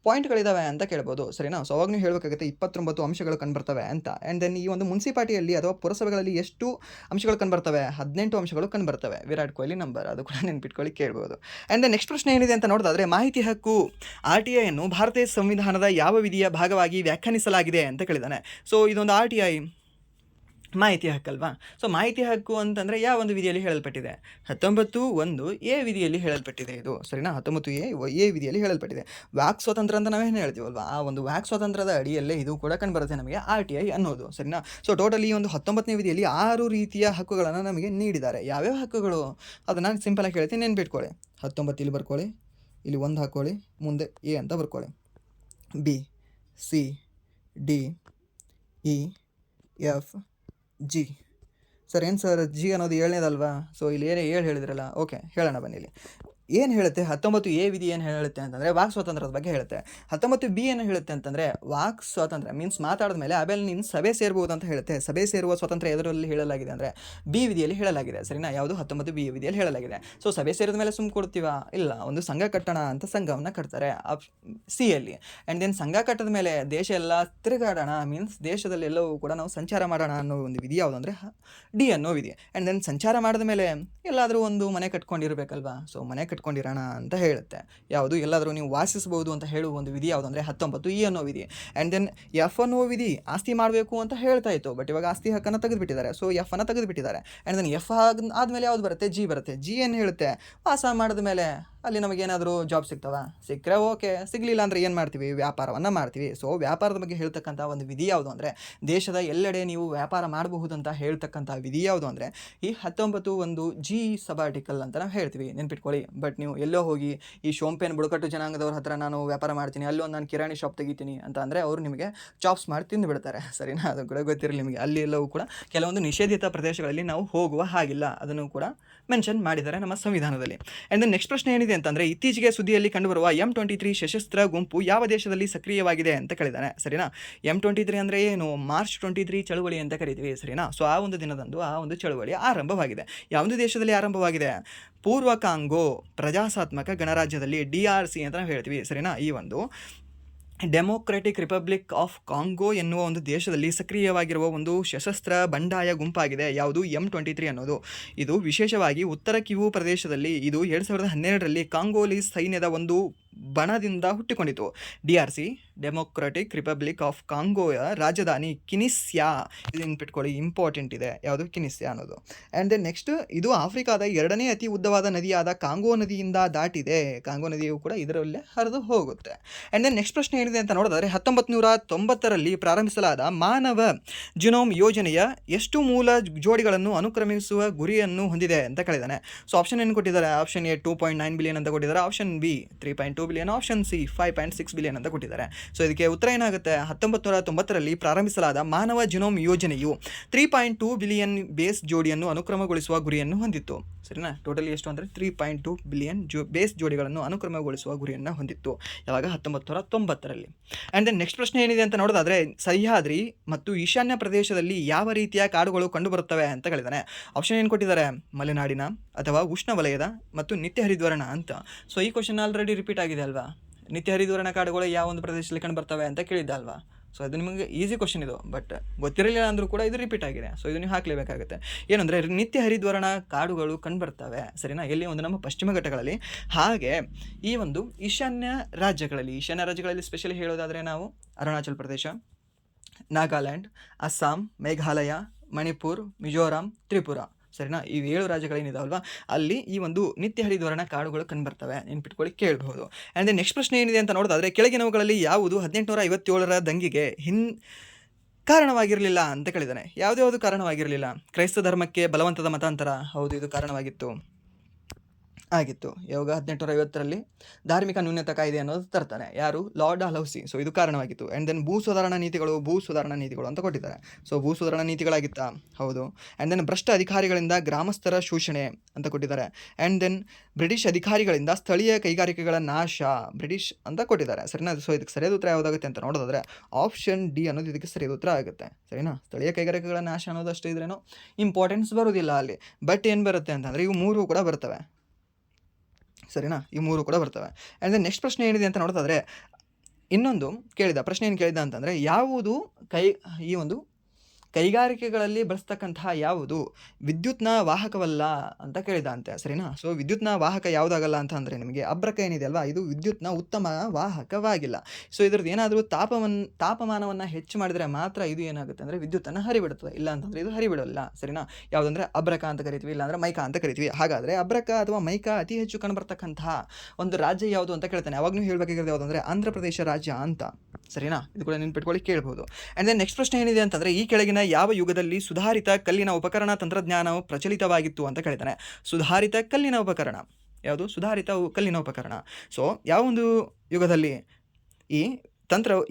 ಪಾಯಿಂಟ್ಗಳಿದ್ದಾವೆ ಅಂತ ಕೇಳ್ಬೋದು. ಸರಿನಾ? ಸೊ ಅವಾಗ ನೀವು ಹೇಳಬೇಕಾಗುತ್ತೆ 29 ಅಂಶಗಳು ಕಂಡುಬರ್ತವೆ ಅಂತ. ಆ್ಯಂಡ್ ದೆನ್ ಈ ಒಂದು ಮುನ್ಸಿಪಾಲ್ಟಿಯಲ್ಲಿ ಅಥವಾ ಪುರಸಭೆಗಳಲ್ಲಿ ಎಷ್ಟು ಅಂಶಗಳು ಕಂಡುಬರ್ತವೆ? 18 ಅಂಶಗಳು ಕಂಡುಬರ್ತವೆ. ವಿರಾಟ್ ಕೊಹ್ಲಿ ನಂಬರ್, ಅದು ಕೂಡ ನೆನ್ಪಿಟ್ಕೊಳ್ಳಿ ಕೇಳ್ಬೋದು. ಆ್ಯಂಡ್ ದೆನ್ ನೆಕ್ಸ್ಟ್ ಪ್ರಶ್ನೆ ಏನಿದೆ ಅಂತ ನೋಡೋದಾದರೆ ಮಾಹಿತಿ ಹಕ್ಕು RTI ಅನ್ನು ಭಾರತೀಯ ಸಂವಿಧಾನದ ಯಾವ ವಿಧಿಯ ಭಾಗವಾಗಿ ವ್ಯಾಖ್ಯಾನಿಸಲಾಗಿದೆ ಅಂತ ಕೇಳಿದ್ದಾನೆ. ಸೊ ಇದೊಂದು RTI ಮಾಹಿತಿ ಹಕ್ಕಲ್ವಾ? ಸೊ ಮಾಹಿತಿ ಹಕ್ಕು ಅಂತಂದರೆ ಯಾವ ಒಂದು ವಿಧಿಯಲ್ಲಿ ಹೇಳಲ್ಪಟ್ಟಿದೆ? 19(1) ವಿಧಿಯಲ್ಲಿ ಹೇಳಲ್ಪಟ್ಟಿದೆ ಇದು, ಸರಿನಾ? 19(a) ವಿಧಿಯಲ್ಲಿ ಹೇಳಲ್ಪಟ್ಟಿದೆ. ವಾಕ್ ಸ್ವಾತಂತ್ರ್ಯ ಅಂತ ನಾವೇನು ಹೇಳ್ತೀವಲ್ವಾ, ಆ ಒಂದು ವಾಕ್ ಸ್ವಾತಂತ್ರ್ಯದ ಅಡಿಯಲ್ಲೇ ಇದು ಕೂಡ ಕಂಡುಬರುತ್ತೆ ನಮಗೆ RTI ಅನ್ನೋದು, ಸರಿನಾ? ಸೊ ಟೋಟಲಿ ಈ ಒಂದು 19ನೇ ವಿಧಿಯಲ್ಲಿ 6 ರೀತಿಯ ಹಕ್ಕುಗಳನ್ನು ನಮಗೆ ನೀಡಿದ್ದಾರೆ. ಯಾವ್ಯಾವ ಹಕ್ಕುಗಳು ಅದನ್ನು ಸಿಂಪಲಾಗಿ ಹೇಳ್ತೀನಿ, ನೆನ್ಪಿಟ್ಕೊಳ್ಳಿ. 19 ಇಲ್ಲಿ ಬರ್ಕೊಳ್ಳಿ, ಇಲ್ಲಿ 1 ಹಾಕ್ಕೊಳ್ಳಿ, ಮುಂದೆ A ಅಂತ ಬರ್ಕೊಳ್ಳಿ. B, C, D, E, F, G. Sir ಏನು ಸರ್ G ಅನ್ನೋದು 7ನೇದಲ್ವಾ? ಸೊ ಇಲ್ಲಿ 7 ಹೇಳಿದ್ರಲ್ಲ, ಓಕೆ ಹೇಳೋಣ ಬನ್ನಿ. ಇಲ್ಲಿ ಏನು ಹೇಳುತ್ತೆ 19(a) ವಿಧಿ ಏನು ಹೇಳುತ್ತೆ ಅಂತಂದರೆ ವಾಕ್ ಸ್ವಾತಂತ್ರ್ಯದ ಬಗ್ಗೆ ಹೇಳುತ್ತೆ. 19(b) ಏನು ಹೇಳುತ್ತೆ ಅಂತಂದರೆ ವಾಕ್ ಸ್ವಾತಂತ್ರ್ಯ ಮೀನ್ಸ್ ಮಾತಾಡಿದ ಮೇಲೆ ಆಮೇಲೆ ನೀನು ಸಭೆ ಸೇರ್ಬೋದು ಅಂತ ಹೇಳುತ್ತೆ. ಸಭೆ ಸೇರುವ ಸ್ವಾತಂತ್ರ್ಯ ಎದರಲ್ಲಿ ಹೇಳಲಾಗಿದೆ ಅಂದರೆ B ವಿಧಿಯಲ್ಲಿ ಹೇಳಲಾಗಿದೆ, ಸರಿನಾ? ಯಾವುದು 19(b) ವಿಧಿಯಲ್ಲಿ ಹೇಳಲಾಗಿದೆ. ಸೊ ಸಭೆ ಸೇರಿದ ಮೇಲೆ ಸುಮ್ಮ ಕೊಡ್ತೀವಾ? ಇಲ್ಲ, ಒಂದು ಸಂಘ ಕಟ್ಟೋಣ ಅಂತ ಸಂಘವನ್ನು ಕಟ್ತಾರೆ C-ಯಲ್ಲಿ. ಆ್ಯಂಡ್ ದೆನ್ ಸಂಘ ಕಟ್ಟಿದ ಮೇಲೆ ದೇಶ ಎಲ್ಲ ತಿರುಗಾಡೋಣ ಮೀನ್ಸ್ ದೇಶದಲ್ಲಿ ಎಲ್ಲವೂ ಕೂಡ ನಾವು ಸಂಚಾರ ಮಾಡೋಣ ಅನ್ನೋ ಒಂದು ವಿಧಿ ಯಾವುದು ಅಂದರೆ D ಅನ್ನೋ ವಿಧಿ. ಆ್ಯಂಡ್ ದೆನ್ ಸಂಚಾರ ಮಾಡಿದ ಮೇಲೆ ಎಲ್ಲಾದರೂ ಒಂದು ಮನೆ ಕಟ್ಕೊಂಡಿರಬೇಕಲ್ವಾ? ಸೊ ಮನೆ ಕಟ್ಕೊಂಡಿರೋಣ ಅಂತ ಹೇಳುತ್ತೆ. ಯಾವುದು? ಎಲ್ಲಾದರೂ ನೀವು ವಾಸಿಸ್ಬೋದು ಅಂತ ಹೇಳುವ ಒಂದು ವಿಧಿ ಯಾವುದು ಅಂದರೆ 19(e) ಅನ್ನೋ ವಿಧಿ. ಆ್ಯಂಡ್ ದೆನ್ F ಅನ್ನೋ ವಿಧಿ ಆಸ್ತಿ ಮಾಡಬೇಕು ಅಂತ ಹೇಳ್ತಾ ಇತ್ತು, ಬಟ್ ಇವಾಗ ಆಸ್ತಿ ಹಕ್ಕನ್ನು ತೆಗೆದುಬಿಟ್ಟಿದ್ದಾರೆ. ಸೊ F ಅನ್ನು ತೆಗೆದುಬಿಟ್ಟಿದ್ದಾರೆ. ಆ್ಯಂಡ್ ದೆನ್ F ಆದಮೇಲೆ ಯಾವುದು ಬರುತ್ತೆ? G ಬರುತ್ತೆ. G ಏನು ಹೇಳುತ್ತೆ? ವಾಸ ಮಾಡಿದ ಮೇಲೆ ಅಲ್ಲಿ ನಮಗೇನಾದರೂ ಜಾಬ್ ಸಿಗ್ತವಾ? ಸಿಕ್ಕರೆ ಓಕೆ, ಸಿಗಲಿಲ್ಲ ಅಂದರೆ ಏನು ಮಾಡ್ತೀವಿ? ವ್ಯಾಪಾರವನ್ನು ಮಾಡ್ತೀವಿ. ಸೊ ವ್ಯಾಪಾರದ ಬಗ್ಗೆ ಹೇಳ್ತಕ್ಕಂಥ ಒಂದು ವಿಧಿ ಯಾವುದು ಅಂದರೆ ದೇಶದ ಎಲ್ಲೆಡೆ ನೀವು ವ್ಯಾಪಾರ ಮಾಡಬಹುದು ಅಂತ ಹೇಳ್ತಕ್ಕಂಥ ವಿಧಿ ಯಾವುದು ಅಂದರೆ ಈ 19(1) G ಸಬಾರ್ಟಿಕಲ್ ಅಂತ ನಾವು ಹೇಳ್ತೀವಿ, ನೆನ್ಪಿಟ್ಕೊಳ್ಳಿ. ಬಟ್ ನೀವು ಎಲ್ಲೋ ಹೋಗಿ ಈ ಶೋಂಪೇನ್ ಬುಡಕಟ್ಟು ಜನಾಂಗದವ್ರ ಹತ್ರ ನಾನು ವ್ಯಾಪಾರ ಮಾಡ್ತೀನಿ, ಅಲ್ಲೊಂದು ನಾನು ಕಿರಾಣಿ ಶಾಪ್ ತೆಗಿತೀನಿ ಅಂತ ಅಂದರೆ ಅವರು ನಿಮಗೆ ಚಾಪ್ಸ್ ಮಾಡಿ ತಿಂದು ಬಿಡ್ತಾರೆ, ಸರಿನಾ? ಅದು ಕೂಡ ಗೊತ್ತಿರಲಿ ನಿಮಗೆ. ಅಲ್ಲಿ ಎಲ್ಲವೂ ಕೂಡ ಕೆಲವೊಂದು ನಿಷೇಧಿತ ಪ್ರದೇಶಗಳಲ್ಲಿ ನಾವು ಹೋಗುವ ಹಾಗಿಲ್ಲ, ಅದನ್ನು ಕೂಡ ಮೆನ್ಷನ್ ಮಾಡಿದ್ದಾರೆ ನಮ್ಮ ಸಂವಿಧಾನದಲ್ಲಿ. ಆ್ಯಂಡ್ ದೆನ್ ನೆಕ್ಸ್ಟ್ ಪ್ರಶ್ನೆ ಏನಿದೆ ಅಂತಂದರೆ ಇತ್ತೀಚೆಗೆ ಸುದ್ದಿಯಲ್ಲಿ ಕಂಡುಬರುವ M23 ಸಶಸ್ತ್ರ ಗುಂಪು ಯಾವ ದೇಶದಲ್ಲಿ ಸಕ್ರಿಯವಾಗಿದೆ ಅಂತ ಕೇಳಿದ್ದಾನೆ, ಸರಿನಾ? M23 ಅಂದರೆ ಏನು? ಮಾರ್ಚ್ 23 ಚಳುವಳಿ ಅಂತ ಕರಿತೀವಿ, ಸರಿನಾ? ಸೊ ಆ ಒಂದು ದಿನದಂದು ಆ ಒಂದು ಚಳುವಳಿ ಆರಂಭವಾಗಿದೆ. ಯಾವುದೇ ದೇಶದಲ್ಲಿ ಆರಂಭವಾಗಿದೆ? ಪೂರ್ವ ಕಾಂಗೋ ಪ್ರಜಾಸತ್ತಾತ್ಮಕ ಗಣರಾಜ್ಯದಲ್ಲಿ DRC ಅಂತ ನಾವು ಹೇಳ್ತೀವಿ, ಸರಿನಾ? ಈ ಒಂದು ಡೆಮೊಕ್ರೆಟಿಕ್ ರಿಪಬ್ಲಿಕ್ ಆಫ್ ಕಾಂಗೋ ಎನ್ನುವ ಒಂದು ದೇಶದಲ್ಲಿ ಸಕ್ರಿಯವಾಗಿರುವ ಒಂದು ಸಶಸ್ತ್ರ ಬಂಡಾಯ ಗುಂಪಾಗಿದೆ ಯಾವುದು? M23 ಅನ್ನೋದು. ಇದು ವಿಶೇಷವಾಗಿ ಉತ್ತರ ಕಿವು ಪ್ರದೇಶದಲ್ಲಿ ಇದು 2012ರಲ್ಲಿ ಕಾಂಗೋಲೀಸ್ ಸೈನ್ಯದ ಒಂದು ಬಣದಿಂದ ಹುಟ್ಟಿಕೊಂಡಿತು. DRC ಡೆಮೊಕ್ರೆಟಿಕ್ ರಿಪಬ್ಲಿಕ್ ಆಫ್ ಕಾಂಗೋಯ ರಾಜಧಾನಿ ಕಿನಿಸ್ಯಾ. ಇದು ನೆನ್ಪಿಟ್ಕೊಳ್ಳಿ, ಇಂಪಾರ್ಟೆಂಟ್ ಇದೆ ಯಾವುದು? ಕಿನಿಸ್ಯಾ ಅನ್ನೋದು. ಆ್ಯಂಡ್ ದೆನ್ ನೆಕ್ಸ್ಟ್ ಇದು ಆಫ್ರಿಕಾದ 2ನೇ ಅತಿ ಉದ್ದವಾದ ನದಿಯಾದ ಕಾಂಗೋ ನದಿಯಿಂದ ದಾಟಿದೆ. ಕಾಂಗೋ ನದಿಯು ಕೂಡ ಇದರಲ್ಲೇ ಹರಿದು ಹೋಗುತ್ತೆ. ಆ್ಯಂಡ್ ದೆನ್ ನೆಕ್ಸ್ಟ್ ಪ್ರಶ್ನೆ ಏನಿದೆ ಅಂತ ನೋಡಿದ್ರೆ 1990ರಲ್ಲಿ ಪ್ರಾರಂಭಿಸಲಾದ ಮಾನವ ಜಿನೋಮ್ ಯೋಜನೆಯ ಎಷ್ಟು ಮೂಲ ಜೋಡಿಗಳನ್ನು ಅನುಕ್ರಮಿಸುವ ಗುರಿಯನ್ನು ಹೊಂದಿದೆ ಅಂತ ಕೇಳಿದ್ದಾನೆ. ಸೊ ಆಪ್ಷನ್ ಏನು ಕೊಟ್ಟಿದ್ದಾರೆ? ಆಪ್ಷನ್ A 2.9 ಬಿಲಿಯನ್ ಅಂತ ಕೊಟ್ಟಿದ್ದಾರೆ, option B 3.2 billion, option C 5.6 billion ಅಂತ ಕೊಟ್ಟಿದ್ದಾರೆ. ಸೊ ಇದಕ್ಕೆ ಉತ್ತರ ಏನಾಗುತ್ತೆ? 1990ರಲ್ಲಿ ಪ್ರಾರಂಭಿಸಲಾದ ಮಾನವ ಜಿನೋಮ್ ಯೋಜನೆಯು 3.2 ಬಿಲಿಯನ್ ಬೇಸ್ ಜೋಡಿಯನ್ನು ಅನುಕ್ರಮಗೊಳಿಸುವ ಗುರಿಯನ್ನು ಹೊಂದಿತ್ತು, ಸರಿನಾ? ಟೋಟಲಿ ಎಷ್ಟು ಅಂದರೆ 3.2 ಬಿಲಿಯನ್ ಬೇಸ್ ಜೋಡಿಗಳನ್ನು ಅನುಕ್ರಮಗೊಳಿಸುವ ಗುರಿಯನ್ನು ಹೊಂದಿತ್ತು. ಯಾವಾಗ? 1990ರಲ್ಲಿ. ಆ್ಯಂಡ್ ದೆನ್ ನೆಕ್ಸ್ಟ್ ಪ್ರಶ್ನೆ ಏನಿದೆ ಅಂತ ನೋಡೋದಾದರೆ ಸಹ್ಯಾದ್ರಿ ಮತ್ತು ಈಶಾನ್ಯ ಪ್ರದೇಶದಲ್ಲಿ ಯಾವ ರೀತಿಯ ಕಾಡುಗಳು ಕಂಡುಬರುತ್ತವೆ ಅಂತ ಹೇಳಿದಾನೆ. ಆಪ್ಷನ್ ಏನು ಕೊಟ್ಟಿದ್ದಾರೆ? ಮಲೆನಾಡಿನ ಅಥವಾ ಉಷ್ಣವಲಯದ ಮತ್ತು ನಿತ್ಯ ಹರಿದ್ವರ್ಣ ಅಂತ. ಸೊ ಈ ಕ್ವಶನ್ ಆಲ್ರೆಡಿ ರಿಪೀಟ್ ಆಗಿದೆ ಅಲ್ವಾ? ನಿತ್ಯ ಹರಿದ್ವರ್ಣ ಕಾಡುಗಳು ಯಾವ ಒಂದು ಪ್ರದೇಶದಲ್ಲಿ ಕಂಡು ಬರ್ತವೆ ಅಂತ ಕೇಳಿದ್ದ ಅಲ್ವಾ? ಸೊ ಅದು ನಿಮಗೆ ಈಸಿ ಕ್ವಶನ್ ಇದು, ಬಟ್ ಗೊತ್ತಿರಲಿಲ್ಲ ಅಂದರೂ ಕೂಡ ಇದು ರಿಪೀಟ್ ಆಗಿದೆ. ಸೊ ಇದು ನೀವು ಹಾಕಲೇಬೇಕಾಗುತ್ತೆ. ಏನಂದರೆ ನಿತ್ಯ ಹರಿದ್ವರ್ಣ ಕಾಡುಗಳು ಕಂಡುಬರ್ತವೆ, ಸರಿನಾ? ಎಲ್ಲಿ? ಒಂದು ನಮ್ಮ ಪಶ್ಚಿಮ ಘಟ್ಟಗಳಲ್ಲಿ. ಹಾಗೆ ಈ ಒಂದು ಈಶಾನ್ಯ ರಾಜ್ಯಗಳಲ್ಲಿ ಸ್ಪೆಷಲಿ ಹೇಳೋದಾದರೆ ನಾವು ಅರುಣಾಚಲ ಪ್ರದೇಶ, ನಾಗಾಲ್ಯಾಂಡ್, ಅಸ್ಸಾಂ, ಮೇಘಾಲಯ, ಮಣಿಪುರ್, ಮಿಜೋರಾಂ, ತ್ರಿಪುರ, ಸರಿನಾ? ಈ 7 ರಾಜ್ಯಗಳೇನಿದಾವಲ್ವಾ ಅಲ್ಲಿ ಈ ಒಂದು ನಿತ್ಯ ಹರಿದ್ವರ್ಣ ಕಾಡುಗಳು ಕಂಡುಬರ್ತವೆ, ನೆನ್ಪಿಟ್ಕೊಳ್ಳಿ, ಕೇಳಬಹುದು. ಆ್ಯಂಡ್ ನೆಕ್ಸ್ಟ್ ಪ್ರಶ್ನೆ ಏನಿದೆ ಅಂತ ನೋಡೋದಾದರೆ ಕೆಳಗಿನವುಗಳಲ್ಲಿ ಯಾವುದು 1857ರ ದಂಗೆಗೆ ಕಾರಣವಾಗಿರಲಿಲ್ಲ ಅಂತ ಕೇಳಿದ್ದಾನೆ. ಯಾವುದ್ಯಾವುದು ಕಾರಣವಾಗಿರಲಿಲ್ಲ? ಕ್ರೈಸ್ತ ಧರ್ಮಕ್ಕೆ ಬಲವಂತದ ಮತಾಂತರ, ಹೌದು ಇದು ಕಾರಣವಾಗಿತ್ತು. ಯಾವಾಗ? 1850ರಲ್ಲಿ ಧಾರ್ಮಿಕ ನ್ಯೂನತಾ ಕಾಯ್ದೆ ಅನ್ನೋದು ತರ್ತಾನೆ. ಯಾರು? ಲಾರ್ಡ್ ಡಲ್ಹೌಸಿ. ಸೊ ಇದು ಕಾರಣವಾಗಿತ್ತು. ಆ್ಯಂಡ್ ದೆನ್ ಭೂ ಸುಧಾರಣಾ ನೀತಿಗಳು ಅಂತ ಕೊಟ್ಟಿದ್ದಾರೆ. ಸೊ ಭೂ ಸುಧಾರಣಾ ನೀತಿಗಳಾಗಿತ್ತಾ? ಹೌದು. ಆ್ಯಂಡ್ ದೆನ್ ಭ್ರಷ್ಟ ಅಧಿಕಾರಿಗಳಿಂದ ಗ್ರಾಮಸ್ಥರ ಶೋಷಣೆ ಅಂತ ಕೊಟ್ಟಿದ್ದಾರೆ. ಆ್ಯಂಡ್ ದೆನ್ ಬ್ರಿಟಿಷ್ ಅಧಿಕಾರಿಗಳಿಂದ ಸ್ಥಳೀಯ ಕೈಗಾರಿಕೆಗಳ ನಾಶ, ಬ್ರಿಟಿಷ್ ಅಂತ ಕೊಟ್ಟಿದ್ದಾರೆ, ಸರಿನಾ? ಸೊ ಇದಕ್ಕೆ ಸರಿಯಾದ ಉತ್ತರ ಯಾವುದಾಗುತ್ತೆ ಅಂತ ನೋಡೋದಾದರೆ ಆಪ್ಷನ್ D ಅನ್ನೋದು ಇದಕ್ಕೆ ಸರಿಯಾದ ಉತ್ತರ ಆಗುತ್ತೆ, ಸರಿನಾ? ಸ್ಥಳೀಯ ಕೈಗಾರಿಕೆಗಳ ನಾಶ ಅನ್ನೋದು ಅಷ್ಟೇ ಇದ್ರೇನೋ ಇಂಪಾರ್ಟೆನ್ಸ್ ಬರೋದಿಲ್ಲ ಅಲ್ಲಿ. ಬಟ್ ಏನು ಬರುತ್ತೆ ಅಂತಂದರೆ ಇವು 3 ಕೂಡ ಬರ್ತವೆ, ಸರಿನಾ? ಈ 3 ಕೂಡ ಬರ್ತವೆ. ಆ್ಯಂಡ್ ದೆನ್ ನೆಕ್ಸ್ಟ್ ಪ್ರಶ್ನೆ ಏನಿದೆ ಅಂತ ನೋಡೋದಾದರೆ ಇನ್ನೊಂದು ಪ್ರಶ್ನೆ ಏನು ಕೇಳಿದ ಅಂತಂದರೆ ಯಾವುದು ಈ ಒಂದು ಕೈಗಾರಿಕೆಗಳಲ್ಲಿ ಬಳಸ್ತಕ್ಕಂತಹ ಯಾವುದು ವಿದ್ಯುತ್ನ ವಾಹಕವಲ್ಲ ಅಂತ ಕೇಳಿದಂತೆ, ಸರಿನಾ? ಸೊ ವಿದ್ಯುತ್ನ ವಾಹಕ ಯಾವುದಾಗಲ್ಲ ಅಂತ ಅಂದರೆ ನಿಮಗೆ ಅಬ್ರಕ ಏನಿದೆ ಅಲ್ವಾ, ಇದು ವಿದ್ಯುತ್ನ ಉತ್ತಮ ವಾಹಕವಾಗಿಲ್ಲ. ಸೊ ಇದ್ರದ್ದು ಏನಾದರೂ ತಾಪಮಾನವನ್ನು ಹೆಚ್ಚು ಮಾಡಿದರೆ ಮಾತ್ರ ಇದು ಏನಾಗುತ್ತೆ ಅಂದರೆ ವಿದ್ಯುತ್ತನ್ನು ಹರಿಬಿಡುತ್ತದೆ, ಇಲ್ಲ ಅಂತಂದರೆ ಇದು ಹರಿಬಿಡೋಲ್ಲ, ಸರಿನಾ? ಯಾವುದಂದರೆ ಅಬ್ರಕ ಅಂತ ಕರಿತೀವಿ, ಇಲ್ಲಾಂದರೆ ಮೈಕಾ ಅಂತ ಕರಿತೀವಿ. ಹಾಗಾದರೆ ಅಬ್ರಕ ಅಥವಾ ಮೈಕಾ ಅತಿ ಹೆಚ್ಚು ಕಂಡುಬರ್ತಕ್ಕಂತಹ ಒಂದು ರಾಜ್ಯ ಯಾವುದು ಅಂತ ಕೇಳ್ತಾನೆ. ಅವಾಗ ನೀವು ಹೇಳಬೇಕಾಗಿರೋದು ಯಾವುದಂದರೆ ಆಂಧ್ರ ಪ್ರದೇಶ ರಾಜ್ಯ ಅಂತ, ಸರಿನಾ? ಇದು ಕೂಡ ನೆನ್ಪಿಟ್ಕೊಳ್ಳಿ, ಕೇಳ್ಬೋದು. ಆ್ಯಂಡ್ ದೆನ್ ನೆಕ್ಸ್ಟ್ ಪ್ರಶ್ನೆ ಏನಿದೆ ಅಂತಂದರೆ ಈ ಕೆಳಗಿನ ಯಾವ ಯುಗದಲ್ಲಿ ಸುಧಾರಿತ ಕಲ್ಲಿನ ಉಪಕರಣ ತಂತ್ರಜ್ಞಾನವು ಪ್ರಚಲಿತವಾಗಿತ್ತು ಅಂತ ಕೇಳ್ತಾನೆ. ಸುಧಾರಿತ ಕಲ್ಲಿನ ಉಪಕರಣ ಯಾವುದು? ಸುಧಾರಿತ ಕಲ್ಲಿನ ಉಪಕರಣ. ಸೊ ಯಾವ ಒಂದು ಯುಗದಲ್ಲಿ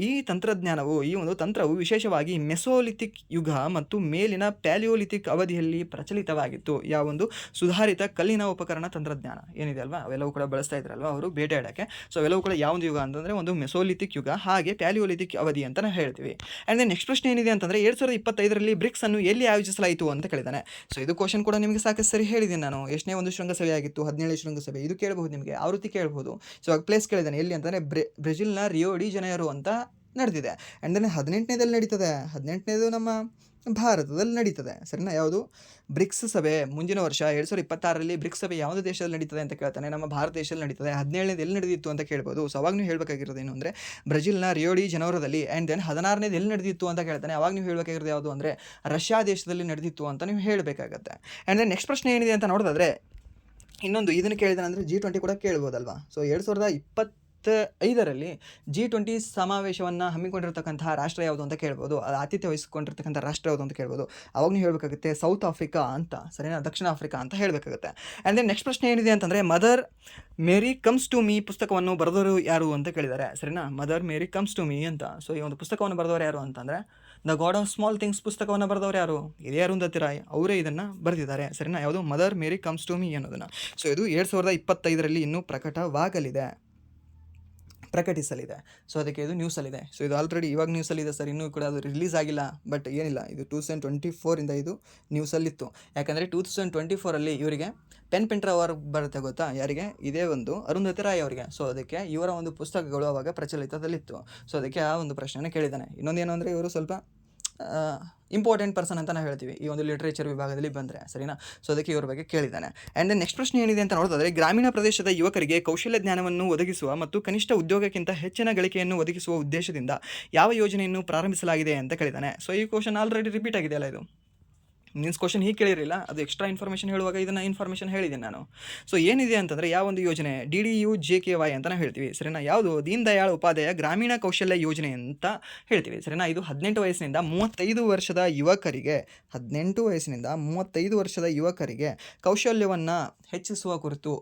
ಈ ತಂತ್ರಜ್ಞಾನವು, ಈ ಒಂದು ತಂತ್ರವು ವಿಶೇಷವಾಗಿ ಮೆಸೋಲಿಥಿಕ್ ಯುಗ ಮತ್ತು ಮೇಲಿನ ಪ್ಯಾಲಿಯೋಲಿಥಿಕ್ ಅವಧಿಯಲ್ಲಿ ಪ್ರಚಲಿತವಾಗಿತ್ತು. ಯಾವೊಂದು ಸುಧಾರಿತ ಕಲ್ಲಿನ ಉಪಕರಣ ತಂತ್ರಜ್ಞಾನ ಏನಿದೆ ಅಲ್ವಾ, ಅವೆಲ್ಲವೂ ಕೂಡ ಬಳಸ್ತಾ ಇದ್ರಲ್ವ ಅವರು ಬೇಟೆಯಾಡೋಕ್ಕೆ. ಸೊ ಅವೆಲ್ಲವೂ ಕೂಡ ಯಾವೊಂದು ಯುಗ ಅಂತಂದರೆ ಒಂದು ಮೆಸೋಲಿಥಿಕ್ ಯುಗ, ಹಾಗೆ ಪ್ಯಾಲಿಯೋಲಿಥಿಕ್ ಅವಧಿ ಅಂತ ಹೇಳ್ತೀವಿ. ಆ್ಯಂಡ್ ದೆನ್ ನೆಕ್ಸ್ಟ್ ಪ್ರಶ್ನೆ ಏನಿದೆ ಅಂತಂದರೆ 2025ರಲ್ಲಿ ಬ್ರಿಕ್ಸ್ ಅನ್ನು ಎಲ್ಲಿ ಆಯೋಜಿಸಲಾಯಿತು ಅಂತ ಕೇಳಿದ್ದಾನೆ. ಸೊ ಇದು ಕ್ವಶನ್ ಕೂಡ ನಿಮಗೆ ಸಾಕಷ್ಟು ಸರಿ ಹೇಳಿದ್ದೀನಿ ನಾನು. ಎಷ್ಟನೇ ಒಂದು ಶೃಂಗಸಭೆ ಆಗಿತ್ತು? 17ನೇ ಶೃಂಗಸಭೆ. ಇದು ಕೇಳಬಹುದು, ನಿಮಗೆ ಆವೃತ್ತಿ ಕೇಳಬಹುದು. ಸೊ ಪ್ಲೇಸ್ ಕೇಳಿದ್ದಾನೆ ಎಲ್ಲಿ ಅಂತಂದರೆ ಬ್ರೆಜಿಲ್ನ ರಿಯೋ ಡಿ ಜನೈರೋ ಅಂತ ನಡೆದಿದೆ. ಆ್ಯಂಡ್ ದೆನ್ 18ನೇದಲ್ಲಿ ನಡೀತದೆ. 18ನೇದು ನಮ್ಮ ಭಾರತದಲ್ಲಿ ನಡೀತದೆ, ಸರಿನಾ? ಯಾವುದು? ಬ್ರಿಕ್ಸ್ ಸಭೆ ಮುಂದಿನ ವರ್ಷ 2026ರಲ್ಲಿ ಬ್ರಿಕ್ಸ್ ಸಭೆ ಯಾವುದೇ ದೇಶದಲ್ಲಿ ನಡೀತದೆ ಅಂತ ಕೇಳ್ತಾನೆ. ನಮ್ಮ ಭಾರತ ದೇಶದಲ್ಲಿ ನಡೀತದೆ. 17ನೇದು ಎಲ್ಲಿ ನಡೆದಿತ್ತು ಅಂತ ಕೇಳ್ಬೋದು. ಸೊ ಅವಾಗ ನೀವು ಹೇಳಬೇಕಾಗಿರೋದು ಏನು ಅಂದರೆ ಬ್ರೆಜಿಲ್ನ ರಿಯೋ ಡಿ ಜನೈರೋದಲ್ಲಿ. ಆ್ಯಂಡ್ ದೆನ್ 16ನೇದು ಎಲ್ಲಿ ನಡೆದಿತ್ತು ಅಂತ ಕೇಳ್ತಾನೆ. ಅವಾಗ ನೀವು ಹೇಳಬೇಕಾಗಿರೋದು ಯಾವುದು ಅಂದರೆ ರಷ್ಯಾ ದೇಶದಲ್ಲಿ ನಡೆದಿತ್ತು ಅಂತ ನೀವು ಹೇಳಬೇಕಾಗತ್ತೆ. ಆ್ಯಂಡ್ ದೆನ್ ನೆಕ್ಸ್ಟ್ ಪ್ರಶ್ನೆ ಏನಿದೆ ಅಂತ ನೋಡೋದಾದರೆ ಇನ್ನೊಂದು ಇದನ್ನು ಕೇಳಿದಾನೆ ಅಂದರೆ G20 ಕೂಡ ಕೇಳ್ಬೋದಲ್ವಾ. ಸೊ 2025ರಲ್ಲಿ G20 ಸಮಾವೇಶವನ್ನು ಹಮ್ಮಿಕೊಂಡಿರ್ತಕ್ಕಂತಹ ರಾಷ್ಟ್ರ ಯಾವುದು ಅಂತ ಕೇಳ್ಬೋದು. ಅದು ಆತಿಥ್ಯ ವಹಿಸಿಕೊಂಡಿರ್ತಕ್ಕಂಥ ರಾಷ್ಟ್ರ ಯಾವುದು ಅಂತ ಕೇಳ್ಬೋದು. ಅವಾಗ ನೀವು ಹೇಳಬೇಕಾಗುತ್ತೆ ಸೌತ್ ಆಫ್ರಿಕಾ ಅಂತ, ಸರಿನಾ? ದಕ್ಷಿಣ ಆಫ್ರಿಕಾ ಅಂತ ಹೇಳಬೇಕಾಗುತ್ತೆ. ಆ್ಯಂಡ್ ದೆನ್ ನೆಕ್ಸ್ಟ್ ಪ್ರಶ್ನೆ ಏನಿದೆ ಅಂತಂದರೆ Mother Mary comes to me ಪುಸ್ತಕವನ್ನು ಬರೆದವರು ಯಾರು ಅಂತ ಕೇಳಿದ್ದಾರೆ, ಸರಿನಾ? Mother Mary comes to me ಅಂತ. ಸೊ ಈ ಒಂದು ಪುಸ್ತಕವನ್ನು ಬರೆದವರು ಯಾರು ಅಂತಂದರೆ The God of Small Things ಪುಸ್ತಕವನ್ನು ಬರೆದವರು ಯಾರು? ಇದೇ ಅರುಂಧತಿ ರಾಯ್ ಅವರೇ ಇದನ್ನು ಬರೆದಿದ್ದಾರೆ, ಸರಿನಾ? ಯಾವುದು? Mother Mary comes to me ಅನ್ನೋದನ್ನು. ಸೊ ಇದು 2025ರಲ್ಲಿ ಇನ್ನೂ ಪ್ರಕಟಿಸಲಿದೆ. ಸೊ ಅದಕ್ಕೆ ಇದು ನ್ಯೂಸಲ್ಲಿದೆ. ಸೊ ಇದು ಆಲ್ರೆಡಿ ಇವಾಗ ನ್ಯೂಸಲ್ಲಿದೆ ಸರ್, ಇನ್ನೂ ಕೂಡ ಅದು ರಿಲೀಸ್ ಆಗಿಲ್ಲ. ಬಟ್ ಏನಿಲ್ಲ, ಇದು 2024ಇಂದ ಇದು ನ್ಯೂಸಲ್ಲಿತ್ತು. ಯಾಕಂದರೆ 2024ರಲ್ಲಿ ಇವರಿಗೆ ಪೆನ್ರ ಅವರ್ಗ್ ಬರುತ್ತೆ, ಗೊತ್ತಾ ಯಾರಿಗೆ? ಇದೇ ಒಂದು ಅರುಂಧತಿ ರಾಯ್ ಅವರಿಗೆ. ಸೊ ಅದಕ್ಕೆ ಇವರ ಒಂದು ಪುಸ್ತಕಗಳು ಅವಾಗ ಪ್ರಚಲಿತದಲ್ಲಿತ್ತು. ಸೊ ಅದಕ್ಕೆ ಆ ಒಂದು ಪ್ರಶ್ನೆಯನ್ನು ಕೇಳಿದ್ದಾನೆ. ಇನ್ನೊಂದೇನು ಅಂದರೆ ಇವರು ಸ್ವಲ್ಪ ಇಂಪಾರ್ಟೆಂಟ್ ಪರ್ಸನ್ ಅಂತ ನಾವು ಹೇಳ್ತೀವಿ ಈ ಒಂದು ಲಿಟ್ರೇಚರ್ ವಿಭಾಗದಲ್ಲಿ ಬಂದರೆ, ಸರಿನಾ? ಸೊ ಅದಕ್ಕೆ ಇವ್ರ ಬಗ್ಗೆ ಕೇಳಿದ್ದಾನೆ. ಆ್ಯಂಡ್ ದೆನ್ ನೆಕ್ಸ್ಟ್ ಪ್ರಶ್ನೆ ಏನಿದೆ ಅಂತ ನೋಡೋದಾದರೆ ಗ್ರಾಮೀಣ ಪ್ರದೇಶದ ಯುವಕರಿಗೆ ಕೌಶಲ್ಯ ಜ್ಞಾನವನ್ನು ಒದಗಿಸುವ ಮತ್ತು ಕನಿಷ್ಠ ಉದ್ಯೋಗಕ್ಕಿಂತ ಹೆಚ್ಚಿನ ಗಳಿಕೆಯನ್ನು ಒದಗಿಸುವ ಉದ್ದೇಶದಿಂದ ಯಾವ ಯೋಜನೆಯನ್ನು ಪ್ರಾರಂಭಿಸಲಾಗಿದೆ ಅಂತ ಕೇಳಿದ್ದಾನೆ. ಸೊ ಈ ಕ್ವಶನ್ ಆಲ್ರೆಡಿ ರಿಪೀಟ್ ಆಗಿದೆಯಲ್ಲ, ಇದು ಮೀನ್ಸ್ ಕ್ವಶನ್ ಹೀಗೆ ಕೇಳಿರಲಿಲ್ಲ, ಅದು ಎಕ್ಸ್ಟ್ರಾ ಇನ್ಫಾರ್ಮೇಷನ್ ಹೇಳುವಾಗ ಇದನ್ನು ಇನ್ಫಾರ್ಮೇಷನ್ ಹೇಳಿದ್ದೀನಿ ನಾನು. ಸೊ ಏನಿದೆ ಅಂತಂದರೆ ಯಾವ ಒಂದು ಯೋಜನೆ? DDU-JKY ಅಂತ ನಾವು ಹೇಳ್ತೀವಿ, ಸರಿನಾ? ಯಾವುದು? ದೀನ್ ದಯಾಳ್ ಉಪಾಧ್ಯಾಯ ಗ್ರಾಮೀಣ ಕೌಶಲ್ಯ ಯೋಜನೆ ಅಂತ ಹೇಳ್ತೀವಿ, ಸರಿನಾ? ಇದು 18 ವಯಸ್ಸಿನಿಂದ 35 ವರ್ಷದ ಯುವಕರಿಗೆ 18 ವಯಸ್ಸಿನಿಂದ 35 ವರ್ಷದ ಯುವಕರಿಗೆ ಕೌಶಲ್ಯವನ್ನು ಹೆಚ್ಚಿಸುವ ಕುರಿತು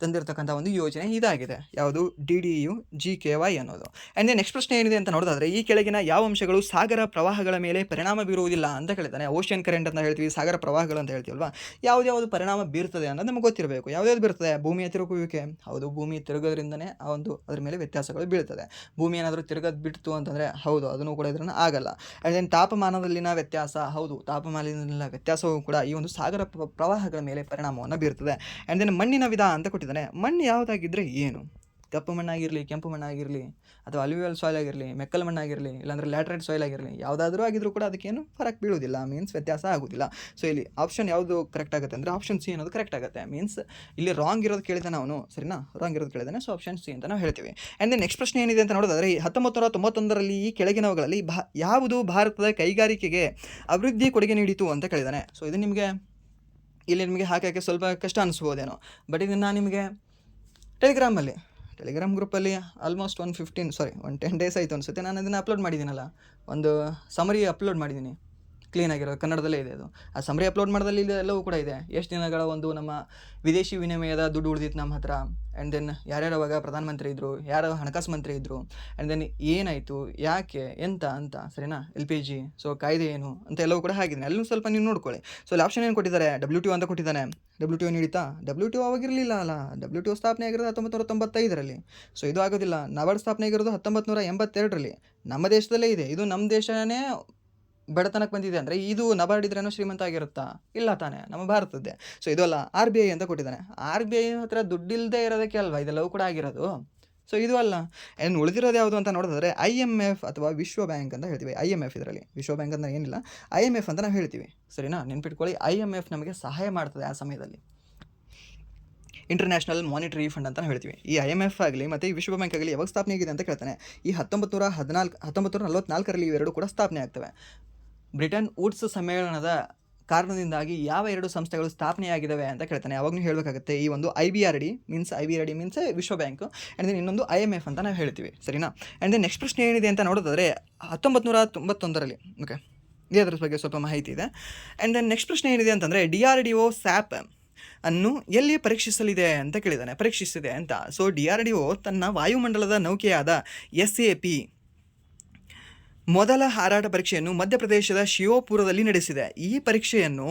ತಂದಿರತಕ್ಕಂಥ ಒಂದು ಯೋಜನೆ ಇದಾಗಿದೆ. ಯಾವುದು? DDU-JKY ಅನ್ನೋದು. ಆ್ಯಂಡ್ ನೆಕ್ಸ್ಟ್ ಪ್ರಶ್ನೆ ಏನಿದೆ ಅಂತ ನೋಡೋದಾದರೆ ಈ ಕೆಳಗಿನ ಯಾವ ಅಂಶಗಳು ಸಾಗರ ಪ್ರವಾಹಗಳ ಮೇಲೆ ಪರಿಣಾಮ ಬೀರುವುದಿಲ್ಲ ಅಂತ ಕೇಳಿದ್ದಾನೆ. ಓಷನ್ ಕರೆಂಟ್ ಅಂತ ಹೇಳ್ತೀವಿ, ಸಾಗರ ಪ್ರವಾಹಗಳು ಅಂತ ಹೇಳ್ತೀವಲ್ವಾ. ಯಾವ್ದು ಪರಿಣಾಮ ಬೀರ್ತದೆ ಅನ್ನೋದು ನಮಗೆ ಗೊತ್ತಿರಬೇಕು. ಯಾವ್ದು ಬೀರ್ತದೆ? ಭೂಮಿಯ ತಿರುಗುವಿಕೆ. ಹೌದು, ಭೂಮಿ ತಿರುಗೋದ್ರಿಂದನೇ ಆ ಒಂದು ಅದ್ರ ಮೇಲೆ ವ್ಯತ್ಯಾಸಗಳು ಬೀಳ್ತದೆ. ಭೂಮಿ ಏನಾದರೂ ತಿರುಗೋದು ಬಿಡ್ತು ಅಂತಂದರೆ ಹೌದು, ಅದನ್ನು ಕೂಡ ಇದನ್ನು ಆಗಲ್ಲ. ಆ್ಯಂಡ್ ದೆನ್ ತಾಪಮಾನದಲ್ಲಿನ ವ್ಯತ್ಯಾಸ. ಹೌದು, ತಾಪಮಾನದಲ್ಲಿನ ವ್ಯತ್ಯಾಸವೂ ಕೂಡ ಈ ಒಂದು ಸಾಗರ ಪ್ರವಾಹಗಳ ಮೇಲೆ ಪರಿಣಾಮವನ್ನು ಬೀರ್ತದೆ. ಆ್ಯಂಡ್ ದೆನ್ ಮಣ್ಣಿನ ವಿಧ ಅಂತ ಕೊಟ್ಟಿದ್ದಾನೆ. ಮಣ್ಣು ಯಾವುದಾಗಿದ್ದರೆ ಏನು? ಕಪ್ಪು ಮಣ್ಣಾಗಿರಲಿ, ಕೆಂಪು ಮಣ್ಣಾಗಿರಲಿ, ಅಥವಾ ಅಲ್ಯೂವಿಯಲ್ ಸಾಯಿಲ್ ಆಗಿರಲಿ, ಮೆಕ್ಕಲ್ ಮಣ್ಣಾಗಿರಲಿ, ಇಲ್ಲಾಂದರೆ ಲ್ಯಾಟ್ರೈಟ್ ಸಾಯಿಲ್ ಆಗಿರಲಿ, ಯಾವುದಾದ್ರೂ ಆಗಿದ್ರೂ ಕೂಡ ಅದಕ್ಕೇನು ಫರಕ್ ಬೀಳೋದಿಲ್ಲ, ಮೀನ್ಸ್ ವ್ಯತ್ಯಾಸ ಆಗೋದಿಲ್ಲ. ಸೊ ಇಲ್ಲಿ ಆಪ್ಷನ್ ಯಾವುದು ಕರೆಕ್ಟ್ ಆಗುತ್ತೆ ಅಂದರೆ ಆಪ್ಷನ್ ಸಿ ಅನ್ನೋದು ಕರೆಕ್ಟ್ ಆಗುತ್ತೆ. ಮೀನ್ಸ್ ಇಲ್ಲಿ ರಾಂಗ್ ಇರೋದು ಕೇಳಿದಾನೆ ಅವನು, ಸರಿನಾ? ರಾಂಗ್ ಇರೋದು ಕೇಳಿದಾನೆ. ಸೊ ಆಪ್ಷನ್ ಸಿ ಅಂತ ನಾವು ಹೇಳ್ತೀವಿ. ಆ್ಯಂಡ್ ದೆನ್ ನೆಕ್ಸ್ಟ್ ಪ್ರಶ್ನೆ ಏನಿದೆ ಅಂತ ನೋಡೋದಾದರೆ 1991ರಲ್ಲಿ ಈ ಕೆಳಗಿನವುಗಳಲ್ಲಿ ಯಾವುದು ಭಾರತದ ಕೈಗಾರಿಕೆಗೆ ಅಭಿವೃದ್ಧಿ ಕೊಡುಗೆ ನೀಡಿತು ಅಂತ ಕೇಳಿದಾನೆ. ಸೊ ಇದು ನಿಮಗೆ ಇಲ್ಲಿ ನಿಮಗೆ ಹಾಕೋಕ್ಕೆ ಸ್ವಲ್ಪ ಕಷ್ಟ ಅನಿಸ್ಬೋದೇನೋ, ಬಟ್ ಇದನ್ನು ನಾನು ನಿಮಗೆ ಟೆಲಿಗ್ರಾಮ್ ಗ್ರೂಪಲ್ಲಿ ಆಲ್ಮೋಸ್ಟ್ 10 ಡೇಸ್ ಆಯಿತು ಅನಿಸುತ್ತೆ, ನಾನು ಅದನ್ನು ಅಪ್ಲೋಡ್ ಮಾಡಿದ್ದೀನಲ್ಲ, ಒಂದು ಸಮರಿ ಅಪ್ಲೋಡ್ ಮಾಡಿದ್ದೀನಿ, ಕ್ಲೀನಾಗಿರೋ ಕನ್ನಡದಲ್ಲೇ ಇದೆ ಅದು. ಆ ಸಮರಿ ಅಪ್ಲೋಡ್ ಮಾಡೋದಲ್ಲಿ ಎಲ್ಲವೂ ಕೂಡ ಇದೆ. ಎಷ್ಟು ದಿನಗಳ ಒಂದು ನಮ್ಮ ವಿದೇಶಿ ವಿನಿಮಯದ ದುಡ್ಡು ಉಳಿದಿತ್ತು ನಮ್ಮ ಹತ್ರ, ಆ್ಯಂಡ್ ದೆನ್ ಯಾರ್ಯಾರು ಅವಾಗ ಪ್ರಧಾನಮಂತ್ರಿ ಇದ್ದರು, ಯಾರು ಹಣಕಾಸು ಮಂತ್ರಿ ಇದ್ದರು, ಆ್ಯಂಡ್ ದೆನ್ ಏನಾಯಿತು, ಯಾಕೆ, ಎಂತ ಅಂತ, ಸರಿನಾ? LPG, ಸೊ ಕಾಯ್ದೆ ಏನು ಅಂತ ಎಲ್ಲವೂ ಕೂಡ ಹಾಕಿದ್ದೀನಿ. ಅಲ್ಲೂ ಸ್ವಲ್ಪ ನೀವು ನೋಡ್ಕೊಳ್ಳಿ. ಸೊ ಅಲ್ಲಿ ಆಪ್ಷನ್ ಏನು ಕೊಟ್ಟಿದ್ದಾರೆ? WTO ಅಂತ ಕೊಟ್ಟಿದ್ದಾನೆ. WTO ನಡೀತಾ? WTO ಅವಾಗಿರಲಿಲ್ಲ ಅಲ್ಲ, WTO ಸ್ಥಾಪನೆ ಆಗಿರೋದು 1995ರಲ್ಲಿ. ಸೊ ಇದು ಆಗೋದಿಲ್ಲ. ನಬಾರ್ಡ್ ಸ್ಥಾಪನೆ ಆಗಿರೋದು 1982ರಲ್ಲಿ. ನಮ್ಮ ದೇಶದಲ್ಲೇ ಇದೆ. ಇದು ನಮ್ಮ ದೇಶನೇ ಬಡತನಕ್ಕೆ ಬಂದಿದೆ ಅಂದರೆ ಇದು ನಬಾರ್ಡ್ ಇದ್ರೇನೋ ಶ್ರೀಮಂತ ಆಗಿರುತ್ತಾ? ಇಲ್ಲ ತಾನೇ, ನಮ್ಮ ಭಾರತದ್ದೇ. ಸೊ ಇದು ಅಲ್ಲ. RBI ಅಂತ ಕೊಟ್ಟಿದ್ದಾನೆ. RBI ಹತ್ರ ದುಡ್ಡಿಲ್ಲದೆ ಇರೋದಕ್ಕೆ ಅಲ್ವಾ ಇದೆಲ್ಲವೂ ಕೂಡ ಆಗಿರೋದು, ಸೊ ಇದು ಅಲ್ಲ. ಏನು ಉಳಿದಿರೋದು ಯಾವುದು ಅಂತ ನೋಡಿದ್ರೆ IMF ಅಥವಾ ವಿಶ್ವ ಬ್ಯಾಂಕ್ ಅಂತ ಹೇಳ್ತೀವಿ. IMF ಇದರಲ್ಲಿ ವಿಶ್ವ ಬ್ಯಾಂಕ್ ಅಂತ ಏನಿಲ್ಲ, IMF ಅಂತ ನಾವು ಹೇಳ್ತೀವಿ. ಸರಿನಾ, ನೆನ್ಪಿಟ್ಕೊಳ್ಳಿ. IMF ನಮಗೆ ಸಹಾಯ ಮಾಡ್ತದೆ ಆ ಸಮಯದಲ್ಲಿ. ಇಂಟರ್ನ್ಯಾಷನಲ್ ಮಾನಿಟರಿ ಫಂಡ್ ಅಂತ ಹೇಳ್ತೀವಿ. ಈ IMF ಆಗಲಿ ಮತ್ತು ಈ ವಿಶ್ವ ಬ್ಯಾಂಕ್ ಆಗಲಿ ಯಾವಾಗ ಸ್ಥಾಪನೆ ಆಗಿದೆ ಅಂತ ಕೇಳ್ತಾನೆ. ಈ 1944ರಲ್ಲಿ ಇವೆರಡು ಕೂಡ ಸ್ಥಾಪನೆ ಆಗ್ತವೆ. ಬ್ರಿಟನ್ ವುಡ್ಸ್ ಸಮ್ಮೇಳನದ ಕಾರಣದಿಂದಾಗಿ ಯಾವ 2 ಸಂಸ್ಥೆಗಳು ಸ್ಥಾಪನೆಯಾಗಿದ್ದಾವೆ ಅಂತ ಕೇಳ್ತಾನೆ. ಯಾವಾಗಲೂ ಹೇಳಬೇಕಾಗುತ್ತೆ ಈ ಒಂದು IBRD ಮೀನ್ಸ್ ವಿಶ್ವ ಬ್ಯಾಂಕ್, ಆ್ಯಂಡ್ ದೆನ್ ಇನ್ನೊಂದು IMF ಅಂತ ನಾವು ಹೇಳ್ತೀವಿ. ಸರಿನಾ. ಆ್ಯಂಡ್ ದೆನ್ ನೆಕ್ಸ್ಟ್ ಪ್ರಶ್ನೆ ಏನಿದೆ ಅಂತ ನೋಡೋದಾದರೆ 1991ರಲ್ಲಿ ಓಕೆ ಇದರ ಬಗ್ಗೆ ಸ್ವಲ್ಪ ಮಾಹಿತಿ ಇದೆ. ಆ್ಯಂಡ್ ದೆನ್ ನೆಕ್ಸ್ಟ್ ಪ್ರಶ್ನೆ ಏನಿದೆ ಅಂತಂದರೆ DRDO SAP ಅನ್ನು ಎಲ್ಲಿ ಪರೀಕ್ಷಿಸಿದೆ ಅಂತ. ಸೊ DRDO ತನ್ನ ವಾಯುಮಂಡಲದ ನೌಕೆಯಾದ SAP ಮೊದಲ ಹಾರಾಟ ಪರೀಕ್ಷೆಯನ್ನು ಮಧ್ಯಪ್ರದೇಶದ ಶಿವಪುರದಲ್ಲಿ ನಡೆಸಿದೆ. ಈ ಪರೀಕ್ಷೆಯನ್ನು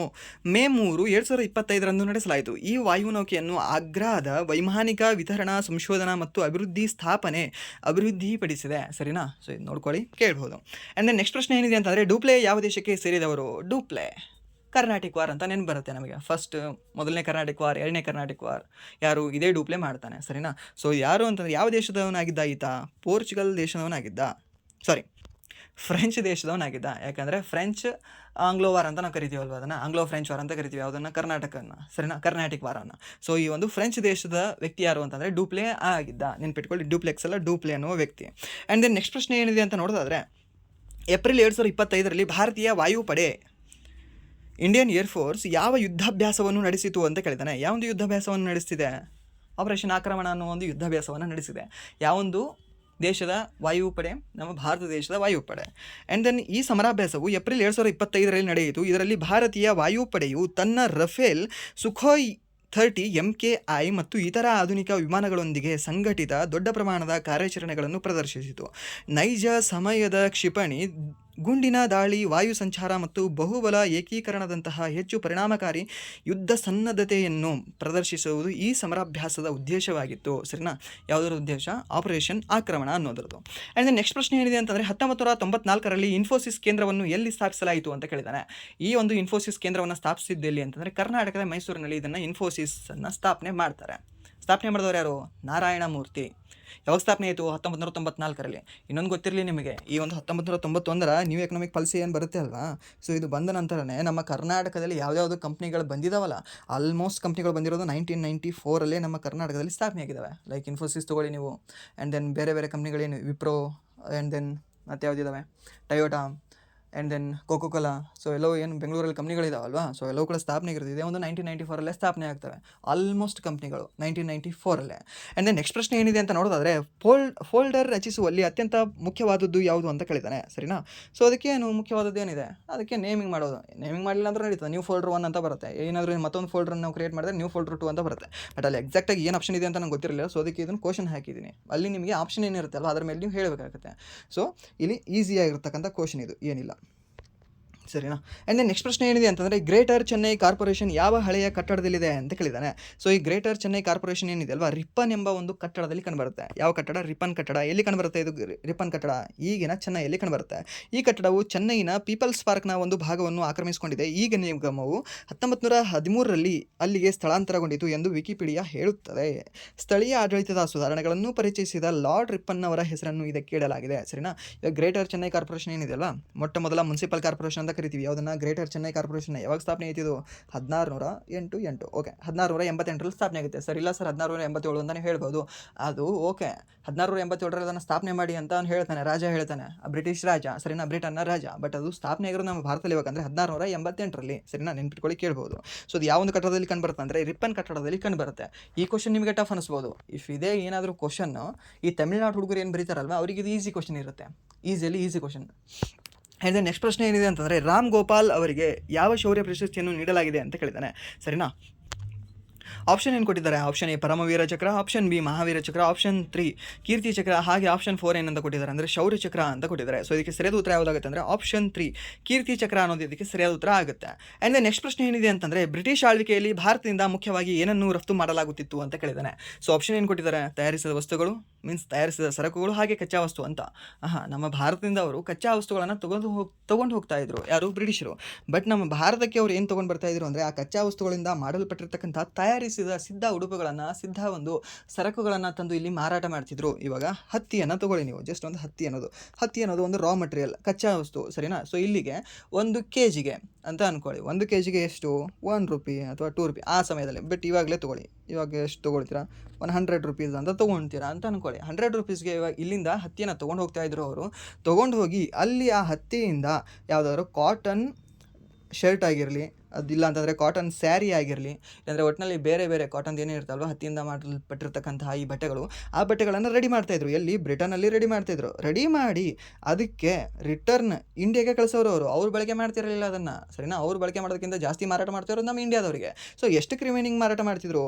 ಮೇ 3, 2025ರಂದು ನಡೆಸಲಾಯಿತು. ಈ ವಾಯುನೌಕೆಯನ್ನು ಆಗ್ರಾದ ವೈಮಾನಿಕ ವಿತರಣಾ ಸಂಶೋಧನಾ ಮತ್ತು ಅಭಿವೃದ್ಧಿಪಡಿಸಿದೆ. ಸರಿನಾ. ಸೊ ಇದು ನೋಡ್ಕೊಳ್ಳಿ, ಕೇಳ್ಬೋದು. ಆ್ಯಂಡ್ ದೆನ್ ನೆಕ್ಸ್ಟ್ ಪ್ರಶ್ನೆ ಏನಿದೆ ಅಂತಂದರೆ ಡೂಪ್ಲೆ ಯಾವ ದೇಶಕ್ಕೆ ಸೇರಿದವರು? ಡೂಪ್ಲೆ ಕರ್ನಾಟಿಕ್ ವಾರ್ ಅಂತ ನೆನಪು ಬರುತ್ತೆ ನಮಗೆ. ಮೊದಲನೇ ಕರ್ನಾಟಿಕ್ ವಾರ್, 2ನೇ ಕರ್ನಾಟಿಕ್ ವಾರ್ ಯಾರು? ಇದೇ ಡೂಪ್ಲೆ ಮಾಡ್ತಾನೆ. ಸರಿನಾ. ಸೊ ಯಾರು ಅಂತಂದರೆ ಯಾವ ದೇಶದವನಾಗಿದ್ದ ಈತ? ಪೋರ್ಚುಗಲ್ ದೇಶದವನಾಗಿದ್ದ, ಫ್ರೆಂಚ್ ದೇಶದವನಾಗಿದ್ದ. ಯಾಕಂದರೆ ಫ್ರೆಂಚ್ ಆಂಗ್ಲೋ ವಾರ್ ಅಂತ ನಾವು ಕರಿತೀವಲ್ವ, ಅದನ್ನು ಆಂಗ್ಲೋ ಫ್ರೆಂಚ್ ವಾರ್ ಅಂತ ಕರಿತೀವಿ ಯಾವುದನ್ನು? ಕರ್ನಾಟಕನ. ಸರಿನಾ, ಕರ್ನಾಟಿಕ್ ವಾರನ್ನು. ಸೊ ಈ ಒಂದು ಫ್ರೆಂಚ್ ದೇಶದ ವ್ಯಕ್ತಿ ಯಾರು ಅಂತಂದರೆ ಡೂಪ್ಲೆ ಆಗಿದ್ದ. ನೆನ್ಪಿಟ್ಕೊಳ್ಳಿ, ಡ್ಯೂಪ್ಲೆಕ್ಸ್ ಅಲ್ಲ, ಡೂಪ್ಲೆ ಅನ್ನುವ ವ್ಯಕ್ತಿ. ಆ್ಯಂಡ್ ದೆನ್ ನೆಕ್ಸ್ಟ್ ಪ್ರಶ್ನೆ ಏನಿದೆ ಅಂತ ನೋಡೋದಾದರೆ ಏಪ್ರಿಲ್ 2025ರಲ್ಲಿ ಭಾರತೀಯ ವಾಯುಪಡೆ ಇಂಡಿಯನ್ ಏರ್ಫೋರ್ಸ್ ಯಾವ ಯುದ್ಧಾಭ್ಯಾಸವನ್ನು ನಡೆಸಿತು ಅಂತ ಕೇಳಿದ್ದಾನೆ. ಯಾವೊಂದು ಯುದ್ಧಾಭ್ಯಾಸವನ್ನು ನಡೆಸ್ತಿದೆ? ಆಪರೇಷನ್ ಆಕ್ರಮಣ ಅನ್ನೋ ಒಂದು ಯುದ್ಧಾಭ್ಯಾಸವನ್ನು ನಡೆಸಿದೆ. ಯಾವೊಂದು ದೇಶದ ವಾಯುಪಡೆ? ನಮ್ಮ ಭಾರತ ದೇಶದ ವಾಯುಪಡೆ. ಆ್ಯಂಡ್ ದೆನ್ ಈ ಸಮರಾಭ್ಯಾಸವು ಏಪ್ರಿಲ್ 2025ರಲ್ಲಿ ನಡೆಯಿತು. ಇದರಲ್ಲಿ ಭಾರತೀಯ ವಾಯುಪಡೆಯು ತನ್ನ ರಫೇಲ್, ಸುಖೋಯ್ 30 MKI ಮತ್ತು ಇತರ ಆಧುನಿಕ ವಿಮಾನಗಳೊಂದಿಗೆ ಸಂಘಟಿತ ದೊಡ್ಡ ಪ್ರಮಾಣದ ಕಾರ್ಯಾಚರಣೆಗಳನ್ನು ಪ್ರದರ್ಶಿಸಿತು. ನೈಜ ಸಮಯದ ಕ್ಷಿಪಣಿ, ಗುಂಡಿನ ದಾಳಿ, ವಾಯು ಸಂಚಾರ ಮತ್ತು ಬಹುಬಲ ಏಕೀಕರಣದಂತಹ ಹೆಚ್ಚು ಪರಿಣಾಮಕಾರಿ ಯುದ್ಧ ಸನ್ನದ್ಧತೆಯನ್ನು ಪ್ರದರ್ಶಿಸುವುದು ಈ ಸಮರಾಭ್ಯಾಸದ ಉದ್ದೇಶವಾಗಿತ್ತು. ಸರಿನಾ. ಯಾವುದರ ಉದ್ದೇಶ? ಆಪರೇಷನ್ ಆಕ್ರಮಣ ಅನ್ನೋದರದು. ಆ್ಯಂಡ್ ನೆಕ್ಸ್ಟ್ ಪ್ರಶ್ನೆ ಏನಿದೆ ಅಂತಂದರೆ 1994ರಲ್ಲಿ ಇನ್ಫೋಸಿಸ್ ಕೇಂದ್ರವನ್ನು ಎಲ್ಲಿ ಸ್ಥಾಪಿಸಲಾಯಿತು ಅಂತ ಕೇಳಿದ್ದಾನೆ. ಈ ಒಂದು ಇನ್ಫೋಸಿಸ್ ಕೇಂದ್ರವನ್ನು ಸ್ಥಾಪಿಸಿದ್ದು ಎಲ್ಲಿ ಅಂತಂದರೆ ಕರ್ನಾಟಕದ ಮೈಸೂರಿನಲ್ಲಿ ಇದನ್ನು ಇನ್ಫೋಸಿಸನ್ನು ಸ್ಥಾಪನೆ ಮಾಡ್ತಾರೆ. ಸ್ಥಾಪನೆ ಮಾಡಿದವರು ಯಾರು? ನಾರಾಯಣ ಮೂರ್ತಿ. ಯಾವಾಗ ಸ್ಥಾಪನೆ ಆಯಿತು? 1994ರಲ್ಲಿ. ಇನ್ನೊಂದು ಗೊತ್ತಿರಲಿ ನಿಮಗೆ, ಈ ಒಂದು 1991ರ ನ್ಯೂ ಎಕನಾಮಿಕ್ ಪಾಲಿಸಿ ಏನು ಬರುತ್ತೆ ಅಲ್ವಾ, ಸೊ ಇದು ಬಂದ ನಂತರನೇ ನಮ್ಮ ಕರ್ನಾಟಕದಲ್ಲಿ ಯಾವ್ಯಾವುದು ಕಂಪ್ನಿಗಳು ಬಂದಿದ್ದಾವಲ್ಲ, ಆಲ್ಮೋಸ್ಟ್ ಕಂಪ್ನಿಗಳು ಬಂದಿರೋದು 1994ರಲ್ಲೇ ನಮ್ಮ ಕರ್ನಾಟಕದಲ್ಲಿ ಸ್ಥಾಪನೆ ಆಗಿದ್ದಾವೆ. ಲೈಕ್ ಇನ್ಫೋಸಿಸ್ ತೊಗೊಳ್ಳಿ ನೀವು, ಆ್ಯಂಡ್ ದೆನ್ ಬೇರೆ ಬೇರೆ ಕಂಪ್ನಿಗಳೇನು ವಿಪ್ರೋ, ಆ್ಯಂಡ್ ದೆನ್ ಮತ್ತು ಯಾವುದಿದ್ದಾವೆ, Toyota, and then Coca Cola. So ಎಲ್ಲವೂ ಏನು ಬೆಂಗಳೂರಲ್ಲಿ ಕಂಪ್ನಿಗಳಿದಾವಲ್ವಾ, ಸೊ ಎಲ್ಲವೂ ಕೂಡ ಸ್ಥಾಪನೆ ಇರುತ್ತೆ. ಒಂದು 1994ರಲ್ಲೇ ಸ್ಥಾಪನೆ ಆಗ್ತವೆ ಆಲ್ಮೋಸ್ಟ್ ಕಂಪ್ನಿಗಳು, 1994ರಲ್ಲೇ. ಆ್ಯಂಡ್ ದೆನ್ ನೆಕ್ಸ್ಟ್ ಪ್ರಶ್ನೆ ಏನಿದೆ ಅಂತ ನೋಡೋದಾದರೆ ಫೋಲ್ಡರ್ ರಚಿಸುವಲ್ಲಿ ಅತ್ಯಂತ ಮುಖ್ಯವಾದದ್ದು ಯಾವುದು ಅಂತ ಕೇಳಿದ್ದಾನೆ. ಸರಿನಾ. ಸೊ ಅದಕ್ಕೆ ಏನು ಮುಖ್ಯವಾದದ್ದು ಏನಿದೆ? ಅದಕ್ಕೆ ನೇಮಿಂಗ್ ಮಾಡೋದು. ನೇಮಿಂಗ್ ಮಾಡಲಿಲ್ಲ ಅಂದ್ರೆ ನಡೀತದೆ. ನ್ಯೂ ಫೋಲ್ಡರ್ 1 ಅಂತ ಬರುತ್ತೆ. ಏನಾದರೂ ಮತ್ತೊಂದು ಫೋಲ್ಡರ್ ನಾವು ಕ್ರಿಯೇಟ್ ಮಾಡಿದ್ರೆ ನ್ಯೂ ಫೋಲ್ಡರ್ 2 ಅಂತ ಬರುತ್ತೆ. ಬಟ್ ಅಲ್ಲಿ ಎಕ್ಸಾಕ್ಟಾಗಿ ಏನು ಆಪ್ಷನ್ ಇದೆ ಅಂತ ನಂಗೆ ಗೊತ್ತಿರಲಿಲ್ಲ. ಸೊ ಅದಕ್ಕೆ ಇದನ್ನು ಕ್ವಶನ್ ಹಾಕಿದ್ದೀನಿ. ಅಲ್ಲಿ ನಿಮಗೆ ಆಪ್ಷನ್ ಏನಿರುತ್ತೆ ಅಲ್ವಾ, ಅದ್ರ ಮೇಲೆ ನೀವು ಹೇಳಬೇಕಾಗುತ್ತೆ. ಸೊ ಇಲ್ಲಿ ಈಸಿಯಾಗಿರ್ತಕ್ಕಂಥ ಕ್ವಶನ್ ಇದು, ಏನಿಲ್ಲ. ಸರಿನಾ. ಆ್ಯಂಡ್ ದೆನ್ ನೆಕ್ಸ್ಟ್ ಪ್ರಶ್ನೆ ಏನಿದೆ ಅಂತಂದರೆ ಗ್ರೇಟರ್ ಚೆನ್ನೈ ಕಾರ್ಪೊರೇಷನ್ ಯಾವ ಹಳೆಯ ಕಟ್ಟಡದಲ್ಲಿದೆ ಅಂತ ಕೇಳಿದ್ದಾನೆ. ಸೊ ಈ ಗ್ರೇಟರ್ ಚೆನ್ನೈ ಕಾರ್ಪೊರೇಷನ್ ಏನಿದೆ ಅಲ್ವಾ, ರಿಪ್ಪನ್ ಎಂಬ ಒಂದು ಕಟ್ಟಡದಲ್ಲಿ ಕಂಡುಬರುತ್ತೆ. ಯಾವ ಕಟ್ಟಡ? ರಿಪ್ಪನ್ ಕಟ್ಟಡ. ಎಲ್ಲಿ ಕಂಡುಬರುತ್ತೆ ಇದು ರಿಪ್ಪನ್ ಕಟ್ಟಡ? ಈಗಿನ ಚೆನ್ನೈಯಲ್ಲಿ ಕಂಡುಬರುತ್ತೆ. ಈ ಕಟ್ಟಡವು ಚೆನ್ನೈನ ಪೀಪಲ್ಸ್ ಪಾರ್ಕ್ನ ಒಂದು ಭಾಗವನ್ನು ಆಕ್ರಮಿಸಿಕೊಂಡಿದೆ. ಈಗ ನಿಗಮವು 1913ರಲ್ಲಿ ಅಲ್ಲಿಗೆ ಸ್ಥಳಾಂತರಗೊಂಡಿತು ಎಂದು ವಿಕಿಪೀಡಿಯಾ ಹೇಳುತ್ತದೆ. ಸ್ಥಳೀಯ ಆಡಳಿತದ ಸುಧಾರಣೆಗಳನ್ನು ಪರಿಚಯಿಸಿದ ಲಾರ್ಡ್ ರಿಪ್ಪನ್ ಅವರ ಹೆಸರನ್ನು ಇದಕ್ಕೆ ಇಡಲಾಗಿದೆ. ಸರಿನಾ. ಈಗ ಗ್ರೇಟರ್ ಚೆನ್ನೈ ಕಾರ್ಪೊರೇಷನ್ ಏನಿದೆ ಅಲ್ವಾ, ಮೊಟ್ಟ ಮೊದಲ ಮುನ್ಸಿಪಲ್ ಕಾರ್ಪೊರೇಷನ್ ಅಂತ ಕರಿತೀವಿ. ಯಾವುದನ್ನು? Greater Chennai corporation. ಯಾವಾಗ ಸ್ಥಾಪನೆ ಆಯ್ತಿದು? 1608 ಓಕೆ 1688ರಲ್ಲಿ ಸ್ಥಾಪನೆ ಆಗುತ್ತೆ. ಸರ್ ಇಲ್ಲ ಸರ್ 1687 ಅಂತಲೇ ಹೇಳ್ಬೋದು. ಅದು ಓಕೆ 1687ರಲ್ಲಿ ಅದನ್ನು ಸ್ಥಾಪನೆ ಮಾಡಿ ಅಂತ ಅವ್ನು ಹೇಳ್ತಾನೆ, ರಾಜ ಹೇಳ್ತಾನೆ, ಬ್ರಿಟಿಷ್ ರಾಜ. ಸರಿನಾ, ಬ್ರಿಟನ್ನ ರಾಜ. ಬಟ್ ಅದು ಸ್ಥಾಪನೆ ಆಗಿರೋದು ನಮ್ಮ ಭಾರತದಲ್ಲಿ ಯಾವಾಗಂದರೆ 1688ರಲ್ಲಿ. ಸರಿನಾ, ನೆನ್ಪಿಟ್ಕೊಳ್ಳಿ, ಕೇಳ್ಬೋದು. ಸೊ ಅದು ಯಾವೊಂದು ಕಟ್ಟಡದಲ್ಲಿ ಕಂಡುಬರುತ್ತೆ ಅಂದರೆ ರಿಪ್ಪನ್ ಕಟ್ಟಡದಲ್ಲಿ ಕಂಡುಬರುತ್ತೆ. ಈ ಕ್ವಶನ್ ನಿಮಗೆ ಟಫ್ ಅನಿಸ್ಬೋದು. ಇಫ್ ಇದೇ ಏನಾದರೂ ಕ್ವಶನ್ನು ಈ ತಮಿಳ್ನಾಡು ಹುಡುಗರು ಏನು ಬರೀತಾರಲ್ವ, ಅವರಿಗೆ ಇದು ಈಸಿ ಕ್ವಶನ್ ಇರುತ್ತೆ. Easy question. And then next ಪ್ರಶ್ನೆ ಏನಿದೆ ಅಂತಂದರೆ ರಾಮ್ ಗೋಪಾಲ್ ಅವರಿಗೆ ಯಾವ ಶೌರ್ಯ ಪ್ರಶಸ್ತಿಯನ್ನು ನೀಡಲಾಗಿದೆ ಅಂತ ಕೇಳಿದ್ದಾನೆ. ಸರಿನಾ. ಆಪ್ಷನ್ ಏನು ಕೊಟ್ಟಿದ್ದಾರೆ? Option A Paramvir Chakra, option B Mahavir ಚಕ್ರ, ಆಪ್ಷನ್ 3 ಕೀರ್ತಿ ಚಕ್ರ, ಹಾಗೆ ಆಪ್ಷನ್ 4 ಏನಂತ ಕೊಟ್ಟಿದ್ದಾರೆ ಅಂದರೆ ಶೌರ್ಯ ಚಕ್ರ ಅಂತ ಕೊಟ್ಟಿದ್ದಾರೆ. ಸೊ ಇದಕ್ಕೆ ಸರಿಯಾದ ಉತ್ತರ ಯಾವುದಾಗುತ್ತೆ ಅಂದರೆ ಆಪ್ಷನ್ 3 ಕೀರ್ತಿ ಚಕ್ರ ಅನ್ನೋದು ಇದಕ್ಕೆ ಸರಿಯಾದ ಉತ್ತರ ಆಗುತ್ತೆ. ಆ್ಯಂಡ್ ದೆನ್ ನೆಕ್ಸ್ಟ್ ಪ್ರಶ್ನೆ ಏನಿದೆ ಅಂತಂದರೆ ಬ್ರಿಟಿಷ್ ಆಳ್ವಿಕೆಯಲ್ಲಿ ಭಾರತದಿಂದ ಮುಖ್ಯವಾಗಿ ಏನನ್ನು ರಫ್ತು ಮಾಡಲಾಗುತ್ತಿತ್ತು ಅಂತ ಕೇಳಿದ್ದಾನೆ. ಸೊ ಆಪ್ಷನ್ ಏನು ಕೊಟ್ಟಿದ್ದಾರೆ? ತಯಾರಿಸಿದ ವಸ್ತುಗಳು, ಮೀನ್ಸ್ ತಯಾರಿಸಿದ ಸರಕುಗಳು ಹಾಗೆ ಕಚ್ಚಾ ವಸ್ತು ಅಂತ. ನಮ್ಮ ಭಾರತದಿಂದ ಅವರು ಕಚ್ಚಾ ವಸ್ತುಗಳನ್ನು ತೊಗೊಂಡು ಹೋಗ್ತಾ ಇದ್ರು ಯಾರು, ಬ್ರಿಟಿಷರು. ಬಟ್ ನಮ್ಮ ಭಾರತಕ್ಕೆ ಅವ್ರು ಏನು ತೊಗೊಂಡು ಬರ್ತಾ ಇದ್ರು ಅಂದರೆ ಆ ಕಚ್ಚಾ ವಸ್ತುಗಳಿಂದ ಮಾಡಲ್ಪಟ್ಟಿರ್ತಕ್ಕಂಥ ತಯಾರಿಸಿದ ಸಿದ್ಧ ಉಡುಪುಗಳನ್ನು, ಸಿದ್ಧ ಒಂದು ಸರಕುಗಳನ್ನು ತಂದು ಇಲ್ಲಿ ಮಾರಾಟ ಮಾಡ್ತಿದ್ರು. ಇವಾಗ ಹತ್ತಿಯನ್ನು ತಗೊಳ್ಳಿ ನೀವು, ಜಸ್ಟ್ ಒಂದು ಹತ್ತಿ ಅನ್ನೋದು ಒಂದು ರಾ ಮಟೀರಿಯಲ್, ಕಚ್ಚಾ ವಸ್ತು, ಸರಿನಾ? ಸೊ ಇಲ್ಲಿಗೆ 1 kg ಅಂತ ಅಂದ್ಕೊಳ್ಳಿ. 1 kg ಎಷ್ಟು, 1 ರೂಪಿ ಅಥವಾ 2 ರೂಪಿ ಆ ಸಮಯದಲ್ಲಿ. ಬಟ್ ಇವಾಗಲೇ ತೊಗೊಳ್ಳಿ, ಇವಾಗ ಎಷ್ಟು ತೊಗೊಳ್ತೀರಾ, 100 ರೂಪೀಸ್ ಅಂತ ತೊಗೊಳ್ತೀರಾ ಅಂತ ಅಂದ್ಕೊಳ್ಳಿ. 100 ರೂಪೀಸ್ಗೆ ಇವಾಗ ಇಲ್ಲಿಂದ ಹತ್ತಿಯನ್ನು ತೊಗೊಂಡು ಹೋಗ್ತಾ ಇದ್ರು ಅವರು. ತೊಗೊಂಡು ಹೋಗಿ ಅಲ್ಲಿ ಆ ಹತ್ತಿಯಿಂದ ಯಾವುದಾದ್ರು ಕಾಟನ್ ಶರ್ಟ್ ಆಗಿರಲಿ, ಅದಿಲ್ಲ ಅಂತಂದರೆ ಕಾಟನ್ ಸ್ಯಾರಿ ಆಗಿರಲಿ, ಇಲ್ಲಾಂದರೆ ಒಟ್ಟಿನಲ್ಲಿ ಬೇರೆ ಬೇರೆ ಕಾಟನ್ ಏನೇ ಇರ್ತಲ್ವ ಹತ್ತಿಯಿಂದ ಮಾಡಲ್ಪಟ್ಟಿರ್ತಕ್ಕಂತಹ ಈ ಬಟ್ಟೆಗಳು, ಆ ಬಟ್ಟೆಗಳನ್ನು ರೆಡಿ ಮಾಡ್ತಾಯಿದ್ರು. ಎಲ್ಲಿ, ಬ್ರಿಟನಲ್ಲಿ ರೆಡಿ ಮಾಡ್ತಾಯಿದ್ರು. ರೆಡಿ ಮಾಡಿ ಅದಕ್ಕೆ ರಿಟರ್ನ್ ಇಂಡಿಯಾಗೆ ಕಳಿಸೋರು ಅವರು. ಅವ್ರು ಬಳಕೆ ಮಾಡ್ತಿರಲಿಲ್ಲ ಅದನ್ನು, ಸರಿನಾ? ಅವ್ರು ಬಳಕೆ ಮಾಡೋದಕ್ಕಿಂತ ಜಾಸ್ತಿ ಮಾರಾಟ ಮಾಡ್ತಿರೋದು ನಮ್ಮ ಇಂಡಿಯಾದವರಿಗೆ. ಸೊ ಎಷ್ಟಕ್ಕೆ ರಿಮೈನಿಂಗ್ ಮಾರಾಟ ಮಾಡ್ತಿದ್ರು,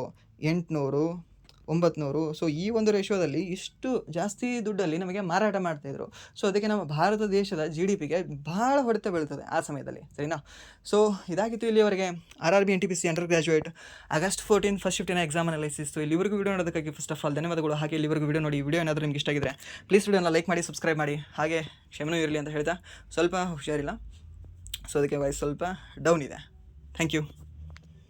800, 900. ಸೊ ಈ ಒಂದು ರೇಷಿಯೋದಲ್ಲಿ ಇಷ್ಟು ಜಾಸ್ತಿ ದುಡ್ಡಲ್ಲಿ ನಮಗೆ ಮಾರಾಟ ಮಾಡ್ತಾಯಿದ್ರು. ಸೊ ಅದಕ್ಕೆ ನಮ್ಮ ಭಾರತ ದೇಶದ GDPಗೆ ಭಾಳ ಹೊಡೆತ ಬೀಳ್ತದೆ ಆ ಸಮಯದಲ್ಲಿ, ಸರಿನಾ? ಸೊ ಇದಾಗಿತ್ತು ಇಲ್ಲಿವರೆಗೆ RRB NTPC undergraduate August 14 first ಶಿಫ್ಟಿನ ಎಕ್ಸಾಮ್ ಅನಾಲಿಸಿಸ್. ಇಲ್ಲಿವರೆಗೂ ವಿಡಿಯೋ ನೋಡೋದಕ್ಕಾಗಿ ಫಸ್ಟ್ ಆಫ್ ಆಲ್ ಧನ್ಯವಾದಗಳು. ಹಾಗೆ ಇಲ್ಲಿವರೆಗೂ ವಿಡಿಯೋ ನೋಡಿ, ವಿಡಿಯೋ ಏನಾದರೂ ನಿಮ್ಗೆ ಇಷ್ಟ ಆಗಿದ್ರೆ ಪ್ಲೀಸ್ ವಿಡಿಯೋನ ಲೈಕ್ ಮಾಡಿ, ಸಬ್ಸ್ಕ್ರೈಬ್ ಮಾಡಿ. ಹಾಗೆ ಕ್ಷಮೆನೂ ಇರಲಿ ಅಂತ ಹೇಳ್ತಾ, ಸ್ವಲ್ಪ ಹುಷಾರಿಲ್ಲ, ಸೊ ಅದಕ್ಕೆ ವಾಯ್ಸ್ ಸ್ವಲ್ಪ ಡೌನ್ ಇದೆ. Thank you.